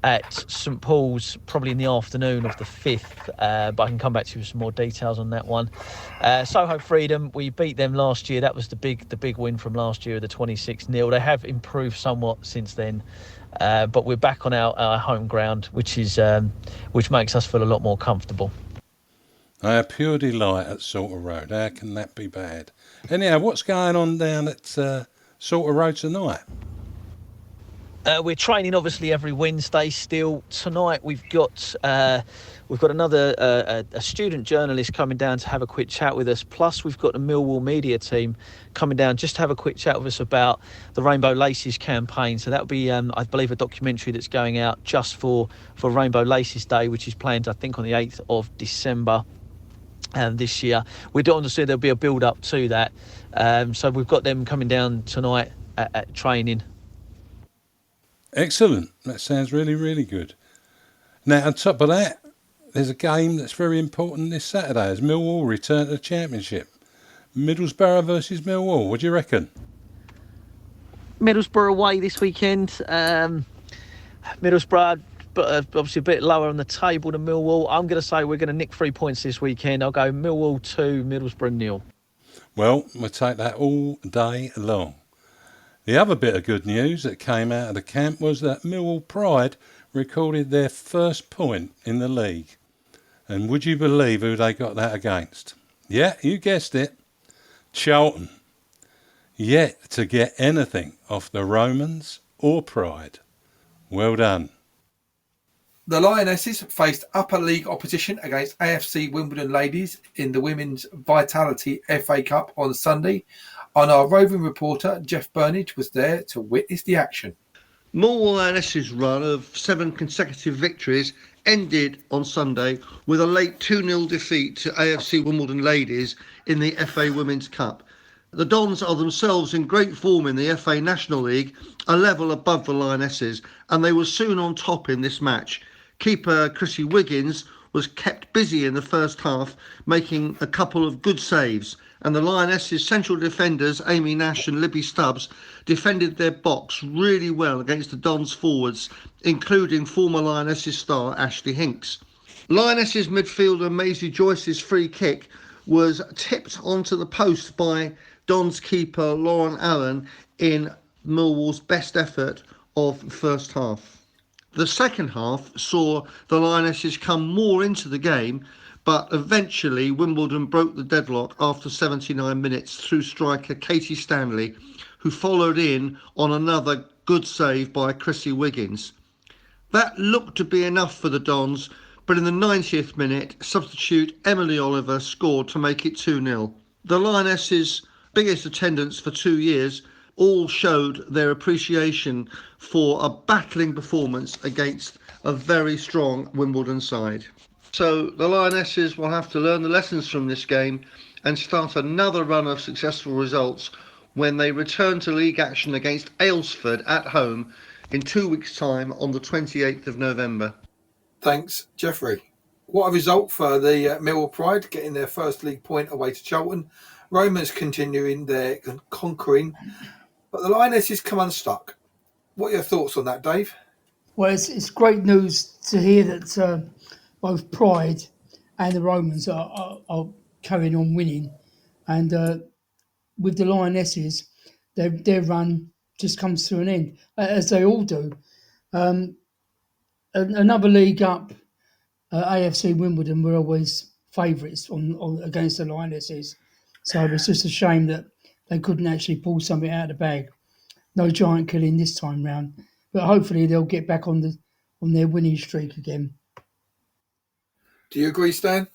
Speaker 11: at St Paul's, probably in the afternoon of the 5th, but I can come back to you with some more details on that one. Soho Freedom, we beat them last year. That was the big win from last year, the 26-0. They have improved somewhat since then, but we're back on our home ground, which makes us feel a lot more comfortable.
Speaker 10: A pure delight at Salter Road. How can that be bad? Anyhow, what's going on down at Salter Road tonight?
Speaker 11: We're training obviously every Wednesday still. Tonight we've got another a student journalist coming down to have a quick chat with us. Plus we've got the Millwall media team coming down just to have a quick chat with us about the Rainbow Laces campaign. So that'll be I believe a documentary that's going out just for Rainbow Laces Day, which is planned I think on the 8th of December. This year we do understand there'll be a build up to that. So we've got them coming down tonight at training.
Speaker 10: Excellent. That sounds really, really good. Now, on top of that, there's a game that's very important this Saturday as Millwall return to the Championship. Middlesbrough versus Millwall. What do you reckon?
Speaker 11: Middlesbrough away this weekend. Middlesbrough, but obviously a bit lower on the table than Millwall. I'm going to say we're going to nick 3 points this weekend. I'll go Millwall 2, Middlesbrough 0.
Speaker 10: Well, we'll take that all day long. The other bit of good news that came out of the camp was that Millwall Pride recorded their first point in the league. And would you believe who they got that against? Yeah, you guessed it. Charlton. Yet to get anything off the Romans or Pride. Well done.
Speaker 3: The Lionesses faced upper league opposition against AFC Wimbledon Ladies in the Women's Vitality FA Cup on Sunday. And our roving reporter, Jeff Burnige, was there to witness the action.
Speaker 12: Millwall Lionesses' run of 7 consecutive victories ended on Sunday with a late 2-0 defeat to AFC Wimbledon Ladies in the FA Women's Cup. The Dons are themselves in great form in the FA National League, a level above the Lionesses, and they were soon on top in this match. Keeper Chrissy Wiggins was kept busy in the first half, making a couple of good saves, and the Lionesses' central defenders, Amy Nash and Libby Stubbs, defended their box really well against the Dons forwards, including former Lionesses star Ashley Hinks. Lionesses midfielder Maisie Joyce's free kick was tipped onto the post by Dons keeper Lauren Allen in Millwall's best effort of the first half. The second half saw the Lionesses come more into the game, but eventually Wimbledon broke the deadlock after 79 minutes through striker Katie Stanley, who followed in on another good save by Chrissy Wiggins. That looked to be enough for the Dons, but in the 90th minute, substitute Emily Oliver scored to make it 2-0. The Lionesses' biggest attendance for 2 years all showed their appreciation for a battling performance against a very strong Wimbledon side. So the Lionesses will have to learn the lessons from this game and start another run of successful results when they return to league action against Aylesford at home in 2 weeks' time on the 28th of November.
Speaker 3: Thanks, Jeffrey. What a result for the Millwall Pride, getting their first league point away to Charlton. Romans continuing their conquering, but the Lionesses come unstuck. What are your thoughts on that, Dave?
Speaker 6: Well, it's great news to hear that both Pride and the Romans are carrying on winning. And with the Lionesses, their run just comes to an end, as they all do. Another league up, AFC Wimbledon were always favourites on against the Lionesses. So it's just a shame that they couldn't actually pull something out of the bag. No giant killing this time round, but hopefully they'll get back on their winning streak again.
Speaker 3: Do you agree, Stan?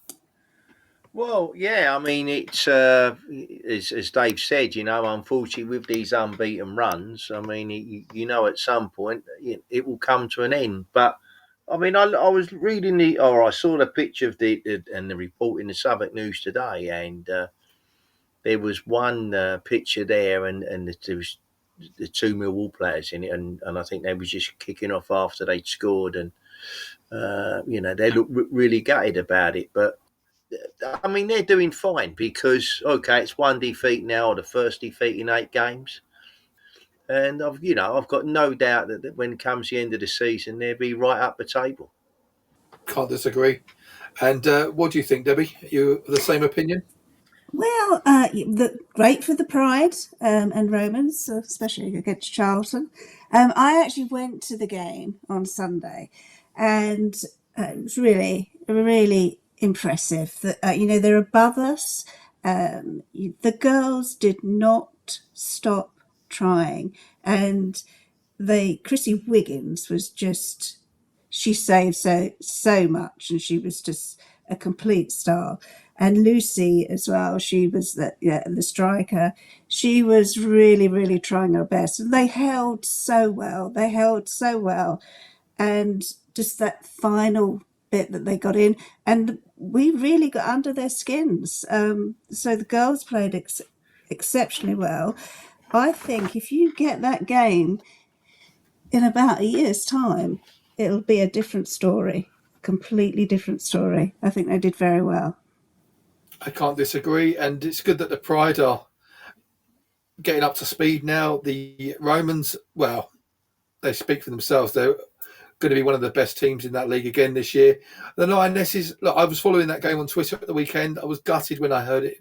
Speaker 7: Well, yeah, I mean, it's as Dave said, unfortunately with these unbeaten runs, I mean, at some point it will come to an end. But I mean, I was reading I saw the picture of the report in the Southwark News today, and there was one picture there, and there was the two Millwall players in it, and I think they was just kicking off after they'd scored, and they looked really gutted about it. But I mean, they're doing fine because it's one defeat now, or the first defeat in 8 games, and I've got no doubt that when comes the end of the season, they'll be right up the table.
Speaker 3: Can't disagree. And what do you think, Debbie? You the same opinion?
Speaker 5: Well, great for the Pride and Romans, especially against Charlton. I actually went to the game on Sunday, and it was really, really impressive that they're above us. The girls did not stop trying, and Chrissy Wiggins was just, she saved so much, and she was just a complete star. And Lucy as well, she was the striker. She was really, really trying her best. And they held so well. And just that final bit that they got in, and we really got under their skins. So the girls played exceptionally well. I think if you get that game in about a year's time, it'll be a different story, completely different story. I think they did very well.
Speaker 3: I can't disagree, and it's good that the Pride are getting up to speed now. The Romans, well, they speak for themselves. They're going to be one of the best teams in that league again this year. The Lionesses, look, I was following that game on Twitter at the weekend. I was gutted when I heard it,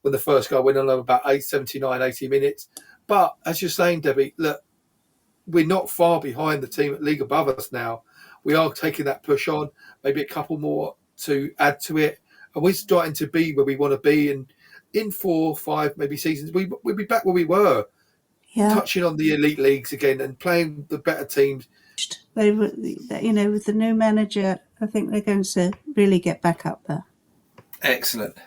Speaker 3: when the first goal went on about 80 minutes. But as you're saying, Debbie, look, we're not far behind the team at league above us now. We are taking that push on, maybe a couple more to add to it. And we're starting to be where we want to be. And in 4 or 5 maybe seasons, we'll be back where we were, touching on the elite leagues again and playing the better teams.
Speaker 5: They were, with the new manager, I think they're going to really get back up there.
Speaker 3: Excellent.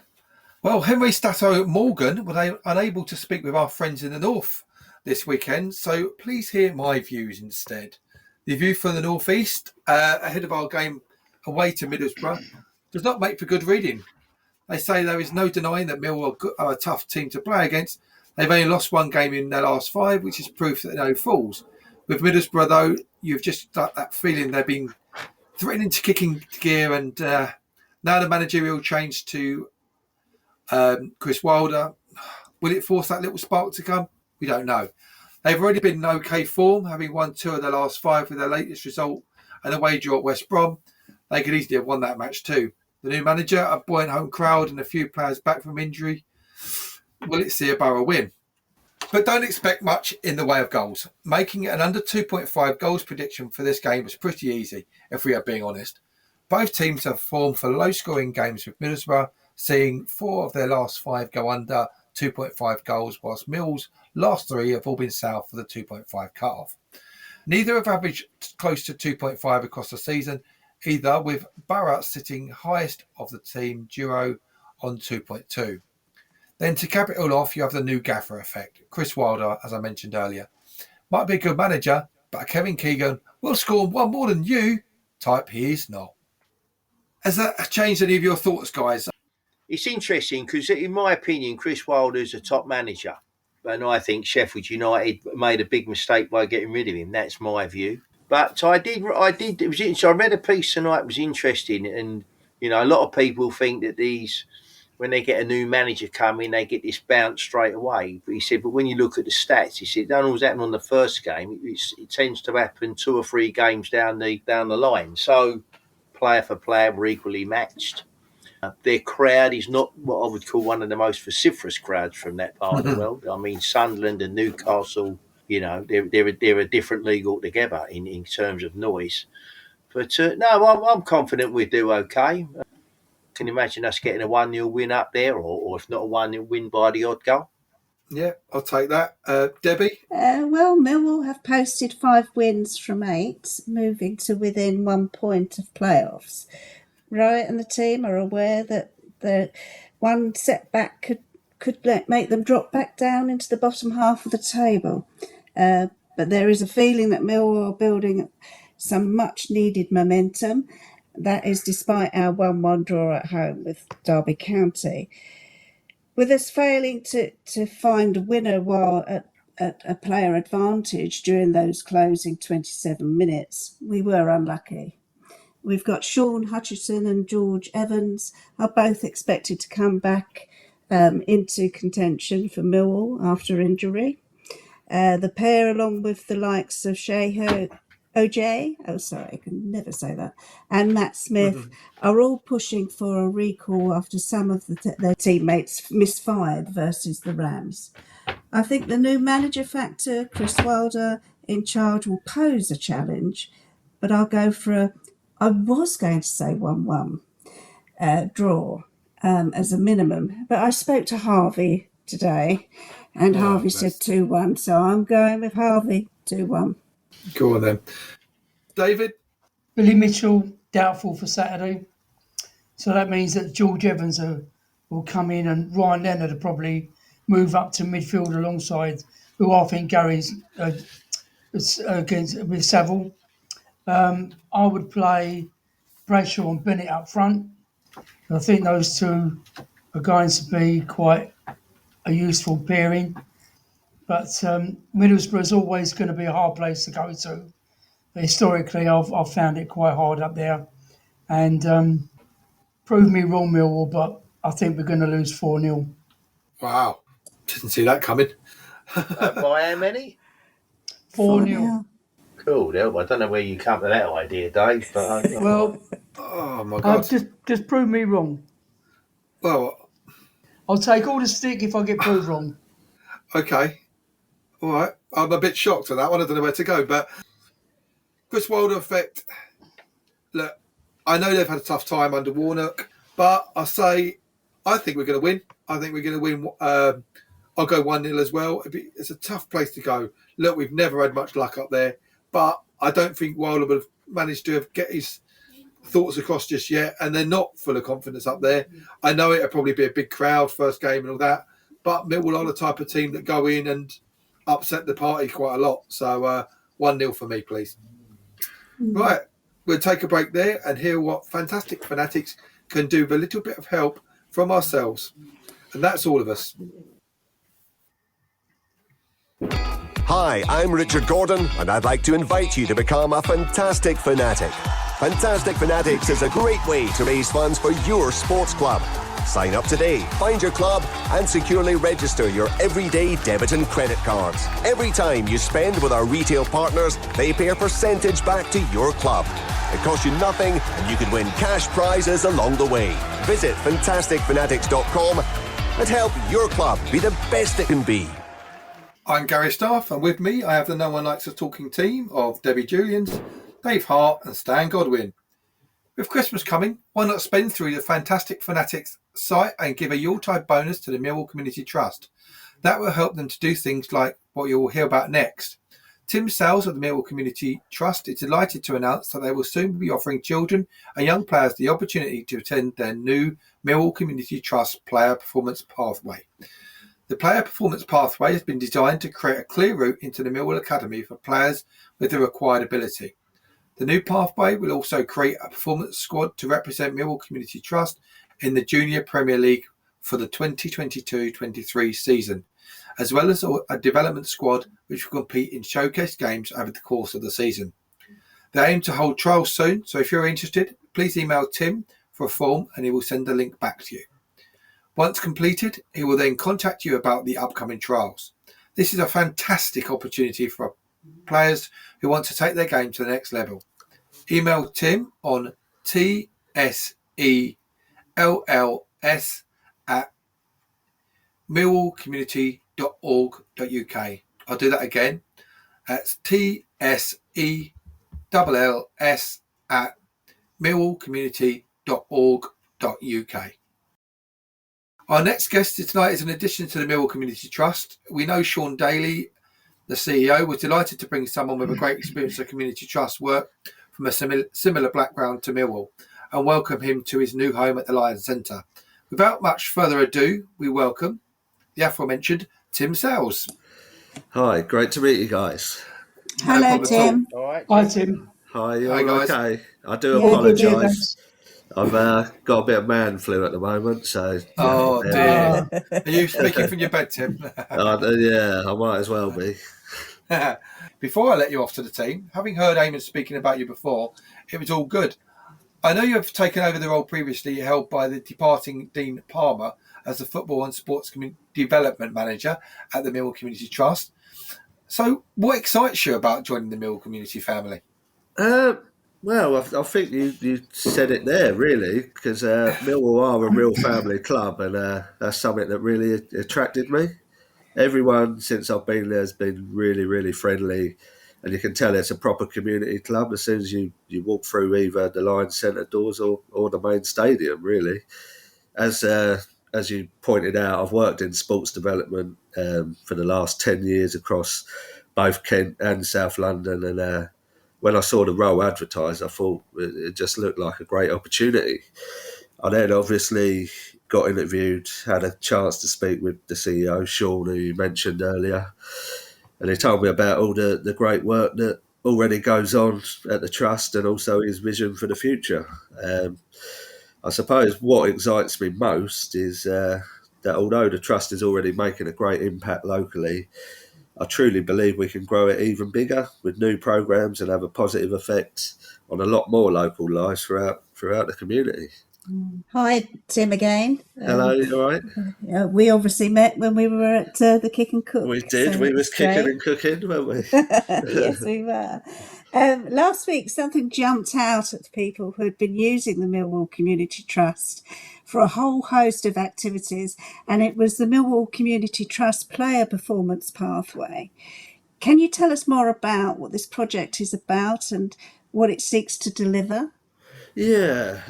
Speaker 3: Well, Henry Stato Morgan was unable to speak with our friends in the north this weekend, so please hear my views instead. The view from the northeast ahead of our game away to Middlesbrough does not make for good reading. They say there is no denying that Millwall are a tough team to play against, They've only lost one game in their last 5, which is proof that they're no fools. With Middlesbrough, though, you've just got that feeling they've been threatening to kick into gear, and now the managerial change to Chris Wilder, will it force that little spark to come? We don't know. They've already been in okay form, having won 2 of their last 5 with their latest result and a away draw at West Brom. They could easily have won that match too. The new manager, a buoyant home crowd and a few players back from injury, will it see a Borough win? But don't expect much in the way of goals. Making it an under 2.5 goals prediction for this game was pretty easy, if we are being honest. Both teams have formed for low-scoring games, with Middlesbrough seeing 4 of their last 5 go under 2.5 goals, whilst Mill's last 3 have all been south of the 2.5 cut-off. Neither have averaged close to 2.5 across the season, either, with Borough sitting highest of the team duo on 2.2. Then to cap it all off, you have the new gaffer effect. Chris Wilder, as I mentioned earlier, might be a good manager, but Kevin Keegan will score 1 more than you type he is not. Has that changed any of your thoughts, guys?
Speaker 7: It's interesting because, in my opinion, Chris Wilder is a top manager. And I think Sheffield United made a big mistake by getting rid of him. That's my view. But I read a piece tonight, it was interesting. And, you know, a lot of people think that when they get a new manager coming, they get this bounce straight away. But he said, but when you look at the stats, he said, it don't always happen on the first game. It tends to happen 2 or 3 games down the line. So player for player, we're equally matched. Their crowd is not what I would call one of the most vociferous crowds from that part of the world. I mean, Sunderland and Newcastle, you know, they're a different league altogether in terms of noise. But no, I'm confident we'll do okay. Can you imagine us getting a 1-0 win up there, or if not a 1-0 win by the odd goal?
Speaker 3: Yeah, I'll take that. Debbie?
Speaker 5: Well, Millwall have posted 5 wins from 8, moving to within 1 point of playoffs. Riot and the team are aware that the one setback could make them drop back down into the bottom half of the table. But there is a feeling that Millwall are building some much-needed momentum. That is despite our 1-1 draw at home with Derby County. With us failing to find a winner while at a player advantage during those closing 27 minutes, we were unlucky. We've got Sean Hutchison and George Evans are both expected to come back into contention for Millwall after injury. The pair, along with the likes of I can never say that, and Matt Smith, are all pushing for a recall after some of their teammates misfired versus the Rams. I think the new manager factor, Chris Wilder, in charge, will pose a challenge, but I'll go for I was going to say 1-1 draw as a minimum, but I spoke to Harvey today, and Harvey said 2-1, so I'm going with Harvey 2-1.
Speaker 3: Go on then. David?
Speaker 6: Billy Mitchell, doubtful for Saturday. So that means that George Evans will come in, and Ryan Leonard will probably move up to midfield alongside, who I think Gary's against with Saville. I would play Bradshaw and Bennett up front. I think those two are going to be quite a useful pairing. But Middlesbrough is always going to be a hard place to go to. Historically, I've found it quite hard up there. And prove me wrong, Millwall, but I think we're going to lose 4-0.
Speaker 3: Wow. Didn't see that coming.
Speaker 7: By how many?
Speaker 6: 4-0.
Speaker 7: Cool. I don't know where you come to that idea, Dave. But
Speaker 6: well,
Speaker 3: oh my God!
Speaker 6: Just prove me wrong.
Speaker 3: Well,
Speaker 6: I'll take all the stick if I get proved wrong.
Speaker 3: Okay, all right. I'm a bit shocked at that one. I don't know where to go. But Chris Wilder effect. Look, I know they've had a tough time under Warnock, but I think we're going to win. I think we're going to win. I'll go 1-0 as well. It's a tough place to go. Look, we've never had much luck up there. But I don't think Wilder would have managed to get his thoughts across just yet. And they're not full of confidence up there. I know it'll probably be a big crowd, first game and all that. But Millwall are the type of team that go in and upset the party quite a lot. So 1-0 for me, please. Right. We'll take a break there and hear what Fantastic Fanatics can do with a little bit of help from ourselves. And that's all of us.
Speaker 13: Hi, I'm Richard Gordon, and I'd like to invite you to become a Fantastic Fanatic. Fantastic Fanatics is a great way to raise funds for your sports club. Sign up today, find your club, and securely register your everyday debit and credit cards. Every time you spend with our retail partners, they pay a percentage back to your club. It costs you nothing, and you could win cash prizes along the way. Visit fantasticfanatics.com and help your club be the best it can be.
Speaker 3: I'm Gary Staff, and with me I have the No One Likes Us Talking team of Debbie Julians, Dave Hart and Stan Godwin. With Christmas coming, why not spend through the Fantastic Fanatics site and give a Yuletide bonus to the Millwall Community Trust? That will help them to do things like what you will hear about next. Tim Sales of the Millwall Community Trust is delighted to announce that they will soon be offering children and young players the opportunity to attend their new Millwall Community Trust Player Performance Pathway. The Player Performance Pathway has been designed to create a clear route into the Millwall Academy for players with the required ability. The new pathway will also create a performance squad to represent Millwall Community Trust in the Junior Premier League for the 2022-23 season, as well as a development squad which will compete in showcase games over the course of the season. They aim to hold trials soon, so if you're interested, please email Tim for a form and he will send a link back to you. Once completed, he will then contact you about the upcoming trials. This is a fantastic opportunity for players who want to take their game to the next level. Email Tim on tsells@millwallcommunity.org.uk. I'll do that again. That's tsells@millwallcommunity.org.uk. Our next guest tonight is an addition to the Millwall Community Trust. We know Sean Daly, the CEO, was delighted to bring someone with a great experience of community trust work from a similar background to Millwall and welcome him to his new home at the Lions Centre. Without much further ado, we welcome the aforementioned Tim Sales.
Speaker 14: Hi, great to meet you guys.
Speaker 5: Hello, Tim.
Speaker 6: All right. Hi, Tim.
Speaker 14: Hi, you
Speaker 3: Hi,
Speaker 14: all
Speaker 3: guys.
Speaker 14: okay? I do
Speaker 6: Yeah, good, yeah,
Speaker 14: apologise. I've got a bit of man flu at the moment, so...
Speaker 3: Oh, dear. Are you speaking from your bed, Tim?
Speaker 14: Yeah, I might as well be.
Speaker 3: Before I let you off to the team, having heard Eamon speaking about you before, it was all good. I know you have taken over the role previously held by the departing Dean Palmer as the Football and Sports Development Manager at the Millwall Community Trust. So what excites you about joining the Millwall Community family?
Speaker 14: Well, I think you said it there, really, because Millwall are a real family club, and that's something that really attracted me. Everyone since I've been there has been really, really friendly, and you can tell it's a proper community club as soon as you walk through either the Lions Centre doors or the main stadium, really. As you pointed out, I've worked in sports development for the last 10 years across both Kent and South London, and when I saw the role advertised, I thought it just looked like a great opportunity. I then obviously got interviewed, had a chance to speak with the CEO, Sean, who you mentioned earlier, and he told me about all the great work that already goes on at the Trust and also his vision for the future. I suppose what excites me most is that although the Trust is already making a great impact locally, I truly believe we can grow it even bigger with new programmes and have a positive effect on a lot more local lives throughout the community.
Speaker 5: Hi, Tim again.
Speaker 14: Hello, you all right?
Speaker 5: We obviously met when we were at the Kick and Cook.
Speaker 14: We did.
Speaker 5: So
Speaker 14: we was kicking
Speaker 5: great.
Speaker 14: and cooking, weren't we?
Speaker 5: Yes, we were. Last week, something jumped out at people who had been using the Millwall Community Trust for a whole host of activities, and it was the Millwall Community Trust Player Performance Pathway. Can you tell us more about what this project is about and what it seeks to deliver?
Speaker 14: Yeah,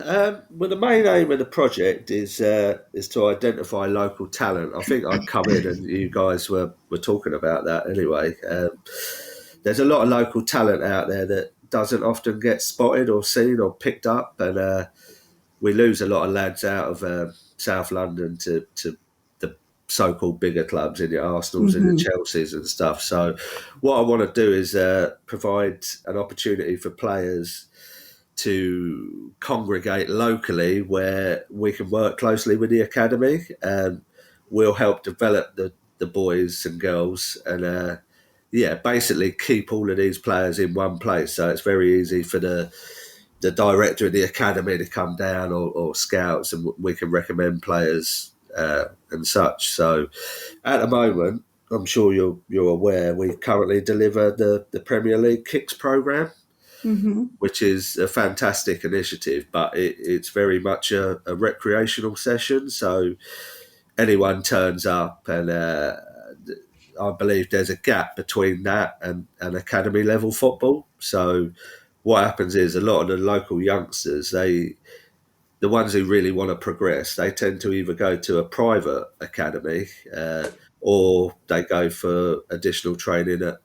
Speaker 14: well, the main aim of the project is to identify local talent. I think I'd come in and you guys were talking about that anyway. There's a lot of local talent out there that doesn't often get spotted or seen or picked up, and we lose a lot of lads out of South London to the so-called bigger clubs in the Arsenals and the Chelseas and stuff. So what I want to do is provide an opportunity for players to congregate locally where we can work closely with the academy, and we'll help develop the boys and girls, and basically keep all of these players in one place. So it's very easy for the director of the academy to come down, or scouts, and we can recommend players and such. So at the moment, I'm sure you're aware, we currently deliver the Premier League Kicks programme, which is a fantastic initiative, but it's very much a recreational session. So anyone turns up, and I believe there's a gap between that and academy level football. So what happens is a lot of the local youngsters, the ones who really want to progress, they tend to either go to a private academy or they go for additional training at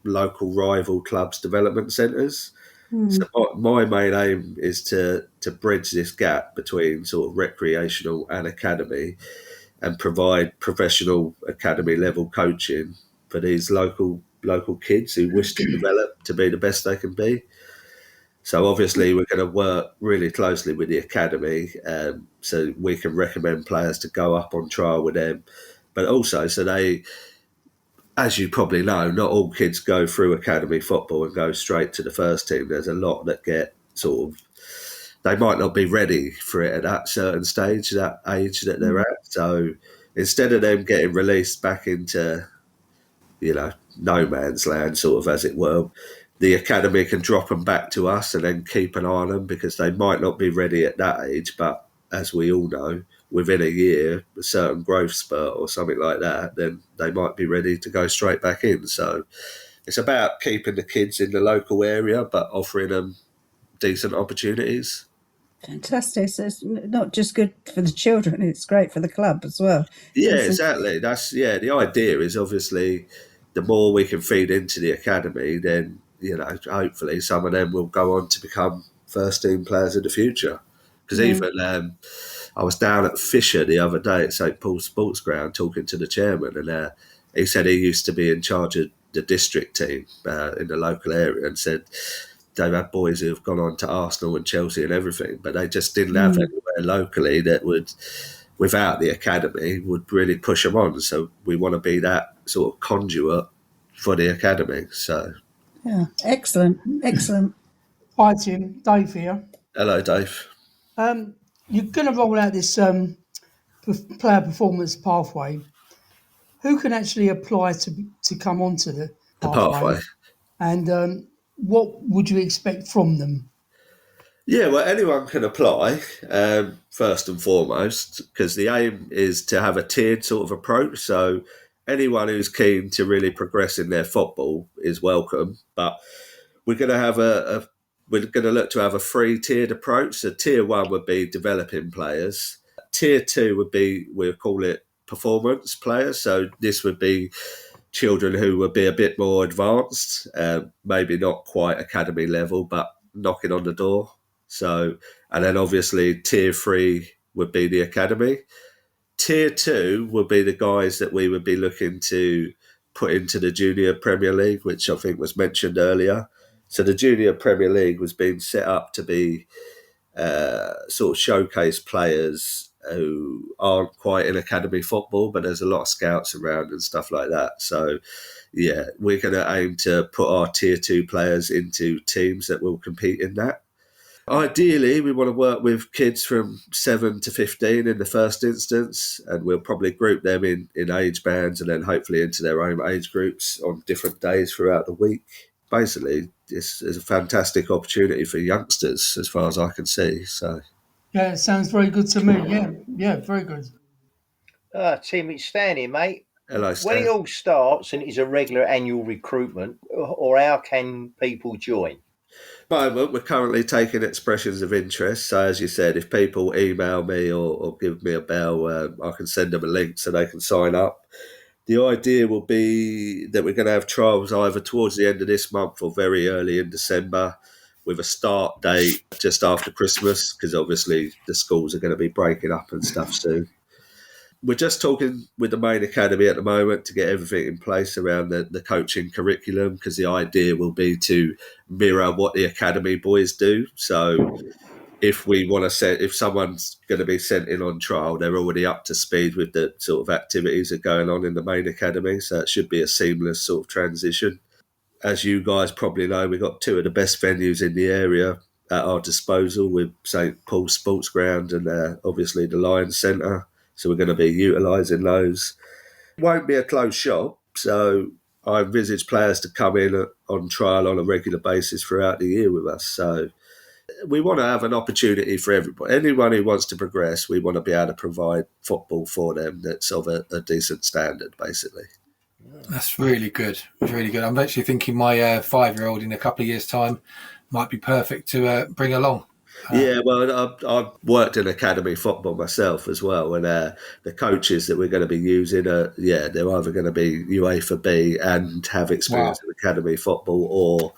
Speaker 14: local rival clubs' development centres. So my main aim is to bridge this gap between sort of recreational and academy, and provide professional academy level coaching for these local kids who wish to develop to be the best they can be. So obviously we're going to work really closely with the academy, so we can recommend players to go up on trial with them, but also so they, as you probably know, not all kids go through academy football and go straight to the first team. There's a lot that get sort of, they might not be ready for it at that certain stage, that age that they're at. So instead of them getting released back into, no man's land, sort of, as it were, the academy can drop them back to us and then keep an eye on them, because they might not be ready at that age, but as we all know, within a year, a certain growth spurt or something like that, then they might be ready to go straight back in. So it's about keeping the kids in the local area, but offering them decent opportunities.
Speaker 5: Fantastic. So it's not just good for the children, it's great for the club as well.
Speaker 14: Yeah, exactly. The idea is obviously the more we can feed into the academy, then, hopefully some of them will go on to become first team players in the future. Because even I was down at Fisher the other day at St Paul's Sports Ground talking to the chairman, and he said he used to be in charge of the district team in the local area, and said they've had boys who have gone on to Arsenal and Chelsea and everything, but they just didn't have anywhere locally that would, without the academy, would really push them on. So we want to be that sort of conduit for the academy. So
Speaker 5: yeah, excellent.
Speaker 6: Hi Tim, Dave here.
Speaker 14: Hello, Dave.
Speaker 6: You're going to roll out this player performance pathway. Who can actually apply to come onto the pathway? And what would you expect from them?
Speaker 14: Yeah, well, anyone can apply, first and foremost, because the aim is to have a tiered sort of approach. So anyone who's keen to really progress in their football is welcome. But we're going to have we're going to look to have a 3-tiered approach. So tier 1 would be developing players. Tier 2 would be, we'll call it performance players. So this would be children who would be a bit more advanced, maybe not quite academy level, but knocking on the door. So, and then obviously tier 3 would be the academy. Tier 2 would be the guys that we would be looking to put into the Junior Premier League, which I think was mentioned earlier. So the Junior Premier League was being set up to be sort of showcase players who aren't quite in academy football, but there's a lot of scouts around and stuff like that. So, yeah, we're going to aim to put our tier 2 players into teams that will compete in that. Ideally, we want to work with kids from 7 to 15 in the first instance, and we'll probably group them in age bands and then hopefully into their own age groups on different days throughout the week. Basically, this is a fantastic opportunity for youngsters as far as I can see. So,
Speaker 6: yeah, it sounds very good to me. Yeah, very good.
Speaker 7: Tim, it's Stan here, mate.
Speaker 14: Hello, Stan.
Speaker 7: When it all starts and it's a regular annual recruitment, or how can people join?
Speaker 14: Moment, we're currently taking expressions of interest. So, as you said, if people email me or give me a bell, I can send them a link so they can sign up. The idea will be that we're going to have trials either towards the end of this month or very early in December, with a start date just after Christmas, because obviously the schools are going to be breaking up and stuff soon. We're just talking with the main academy at the moment to get everything in place around the coaching curriculum, because the idea will be to mirror what the academy boys do. So if we want to set, if someone's going to be sent in on trial, they're already up to speed with the sort of activities that are going on in the main academy. So it should be a seamless sort of transition. As you guys probably know, we've got 2 of the best venues in the area at our disposal with St Paul's Sports Ground and obviously the Lions Centre. So we're going to be utilising those. It won't be a closed shop. So I envisage players to come in on trial on a regular basis throughout the year with us. So we want to have an opportunity for everybody. Anyone who wants to progress, we want to be able to provide football for them that's of a decent standard, basically.
Speaker 3: That's really good. It's really good. I'm actually thinking my 5-year-old in a couple of years' time might be perfect to bring along.
Speaker 14: Yeah, well, I've worked in academy football myself as well, and the coaches that we're going to be using they're either going to be UEFA B and have experience in academy football, or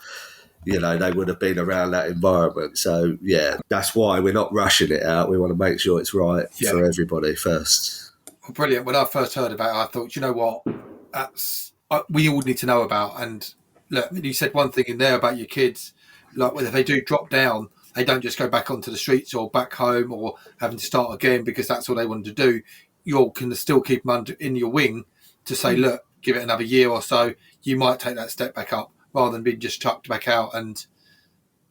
Speaker 14: they would have been around that environment. So, yeah, that's why we're not rushing it out. We want to make sure it's right for everybody first.
Speaker 3: Well, brilliant. When I first heard about it, I thought, you know what, that's we all need to know about. And look, you said one thing in there about your kids, like whether they do drop down, they don't just go back onto the streets or back home or having to start again because that's all they wanted to do. You all can still keep them in your wing to say, look, give it another year or so, you might take that step back up, rather than being just chucked back out and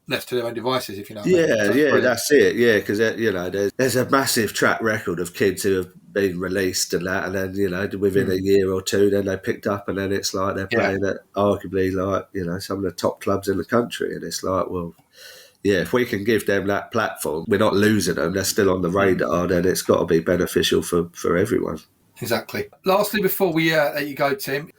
Speaker 3: left to their own devices, if you know what I mean.
Speaker 14: That's it. Yeah, because there's a massive track record of kids who have been released and that, and then within a year or two, then they picked up, and then it's like they're playing at arguably some of the top clubs in the country, and it's like, well, yeah, if we can give them that platform, we're not losing them. They're still on the radar. Then it's got to be beneficial for everyone.
Speaker 3: Exactly. Lastly, before we let you go, Tim,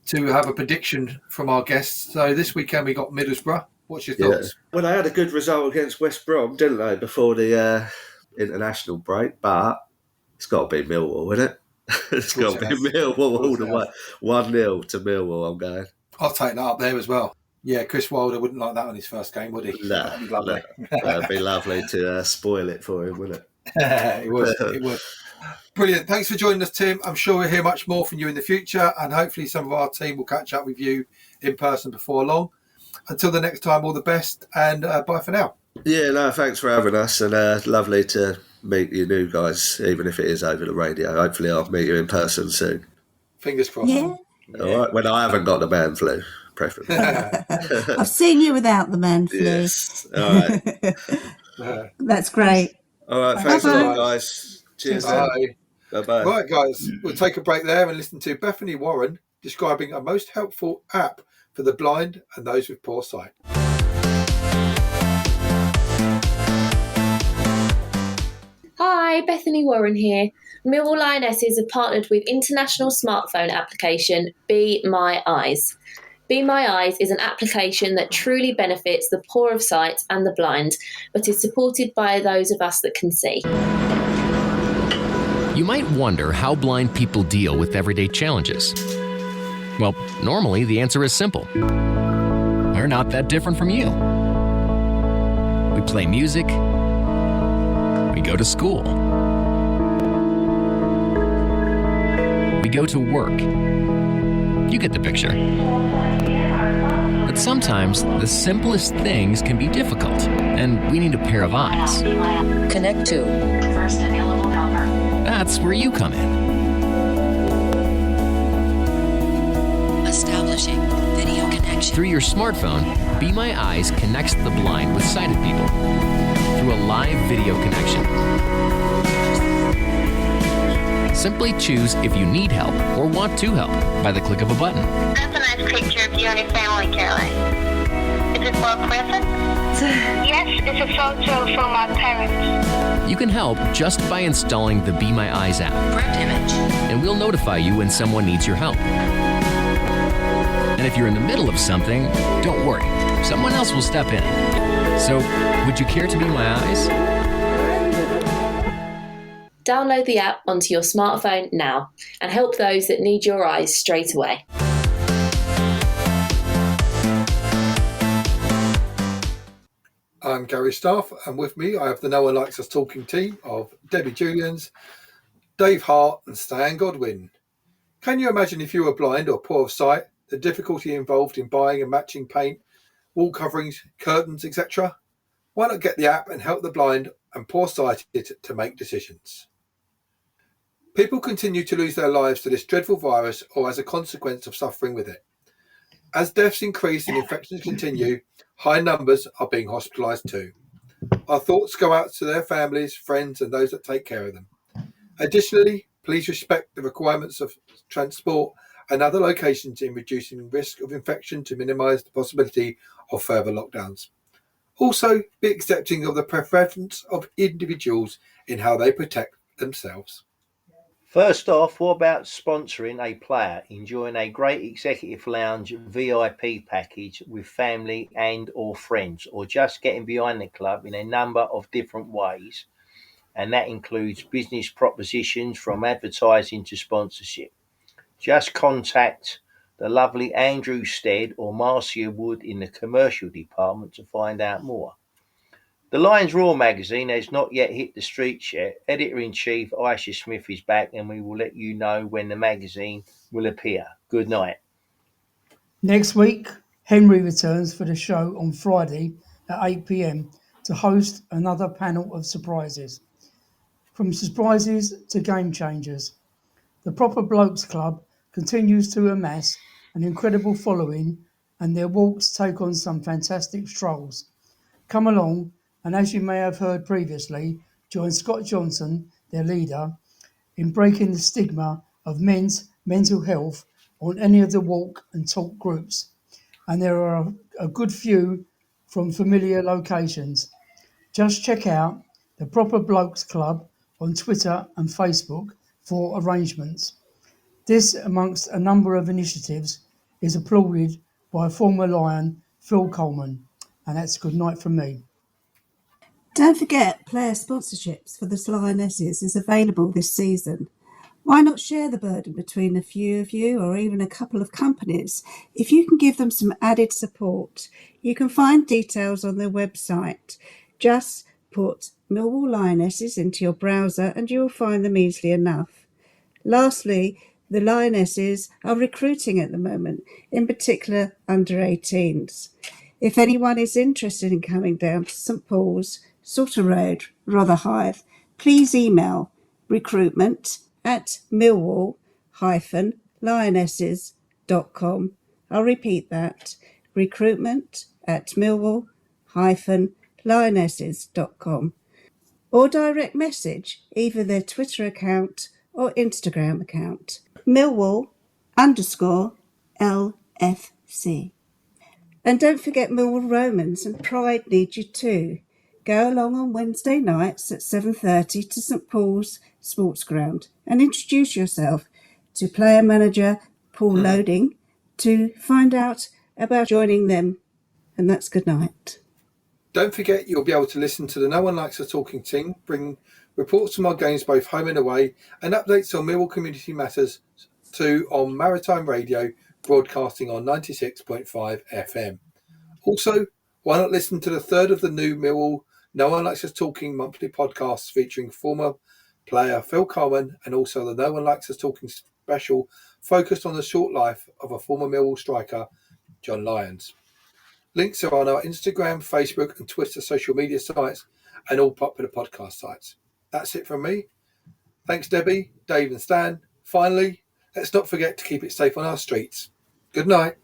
Speaker 3: to have a prediction from our guests. So this weekend we got Middlesbrough. What's your thoughts?
Speaker 14: Well, they had a good result against West Brom, didn't they, before the international break? But it's got to be Millwall, isn't it? It's got to be Millwall all the way. 1-0 to Millwall, I'm going.
Speaker 3: I'll take that up there as well. Yeah, Chris Wilder wouldn't like that on his first game, would he?
Speaker 14: No,
Speaker 3: that'd be lovely.
Speaker 14: That'd be lovely to spoil it for him, wouldn't it?
Speaker 3: It would. Brilliant. Thanks for joining us, Tim. I'm sure we'll hear much more from you in the future, and hopefully some of our team will catch up with you in person before long. Until the next time, all the best, and bye for now.
Speaker 14: Yeah, no, thanks for having us, and lovely to meet you new guys, even if it is over the radio. Hopefully I'll meet you in person soon.
Speaker 3: Fingers crossed.
Speaker 5: Yeah.
Speaker 14: All right, when I haven't got the man flu, preferably.
Speaker 5: I've seen you without the man flu.
Speaker 14: Yes. All right.
Speaker 5: That's great.
Speaker 14: All right, thanks a lot, guys. Cheers.
Speaker 3: Bye.
Speaker 14: Bye-bye.
Speaker 3: Right, guys, we'll take a break there and listen to Bethany Warren describing a most helpful app for the blind and those with poor sight.
Speaker 2: Hi, Bethany Warren here. Millwall Lionesses have partnered with international smartphone application Be My Eyes. Be My Eyes is an application that truly benefits the poor of sight and the blind, but is supported by those of us that can see.
Speaker 15: You might wonder how blind people deal with everyday challenges. Well, normally the answer is simple. We're not that different from you. We play music. We go to school. We go to work. You get the picture. But sometimes the simplest things can be difficult, and we need a pair of eyes.
Speaker 16: Connect to first available number.
Speaker 15: That's where you come in.
Speaker 16: Establishing video connection.
Speaker 15: Through your smartphone, Be My Eyes connects the blind with sighted people through a live video connection. Simply choose if you need help or want to help by the click of a button.
Speaker 17: That's a nice picture of you and your family, Caroline. Is it for a present? Yes, it's a photo from my parents.
Speaker 15: You can help just by installing the Be My Eyes app.
Speaker 16: Correct image.
Speaker 15: And we'll notify you when someone needs your help. And if you're in the middle of something, don't worry. Someone else will step in. So, would you care to be my eyes?
Speaker 2: Download the app onto your smartphone now and help those that need your eyes straight away.
Speaker 3: I'm Gary Staff, and with me I have the No One Likes Us Talking team of Debbie Julians, Dave Hart and Stan Godwin. Can you imagine if you were blind or poor of sight, the difficulty involved in buying and matching paint, wall coverings, curtains, etc.? Why not get the app and help the blind and poor-sighted to make decisions? People continue to lose their lives to this dreadful virus or as a consequence of suffering with it. As deaths increase and infections continue, high numbers are being hospitalised too. Our thoughts go out to their families, friends and those that take care of them. Additionally, please respect the requirements of transport and other locations in reducing risk of infection to minimise the possibility of further lockdowns. Also, be accepting of the preference of individuals in how they protect themselves.
Speaker 7: First off, what about sponsoring a player enjoying a great executive lounge VIP package with family and or friends, or just getting behind the club in a number of different ways? And that includes business propositions from advertising to sponsorship. Just contact the lovely Andrew Stead or Marcia Wood in the commercial department to find out more. The Lions Raw magazine has not yet hit the streets yet. Editor-in-Chief Aisha Smith is back and we will let you know when the magazine will appear. Good night.
Speaker 6: Next week, Henry returns for the show on Friday at 8 p.m. to host another panel of surprises. From surprises to game changers, the Proper Blokes Club continues to amass an incredible following and their walks take on some fantastic strolls. Come along and, as you may have heard previously, join Scott Johnson, their leader, in breaking the stigma of men's mental health on any of the walk and talk groups. And there are a good few from familiar locations. Just check out the Proper Blokes Club on Twitter and Facebook for arrangements. This, amongst a number of initiatives, is applauded by former Lion Phil Coleman. And that's good night from me.
Speaker 5: Don't forget, player sponsorships for the Lionesses is available this season. Why not share the burden between a few of you or even a couple of companies? If you can give them some added support, you can find details on their website. Just put Millwall Lionesses into your browser and you'll find them easily enough. Lastly, the Lionesses are recruiting at the moment, in particular under 18s. If anyone is interested in coming down to St Paul's, Salter Road, Rotherhithe, please email recruitment@millwall-lionesses.com. I'll repeat that, recruitment@millwall-lionesses.com. Or direct message either their Twitter account or Instagram account, Millwall_LFC. And don't forget Millwall Romans and Pride need you too. Go along on Wednesday nights at 7:30 to St Paul's Sports Ground and introduce yourself to player manager Paul Loding to find out about joining them. And that's good night.
Speaker 3: Don't forget you'll be able to listen to the No One Likes Us Talking team, bring reports from our games both home and away, and updates on Millwall Community Matters too on Maritime Radio, broadcasting on 96.5 FM. Also, why not listen to the third of the new Millwall No One Likes Us Talking monthly podcasts featuring former player Phil Coleman and also the No One Likes Us Talking special focused on the short life of a former Millwall striker, John Lyons. Links are on our Instagram, Facebook and Twitter social media sites and all popular podcast sites. That's it from me. Thanks Debbie, Dave and Stan. Finally, let's not forget to keep it safe on our streets. Good night.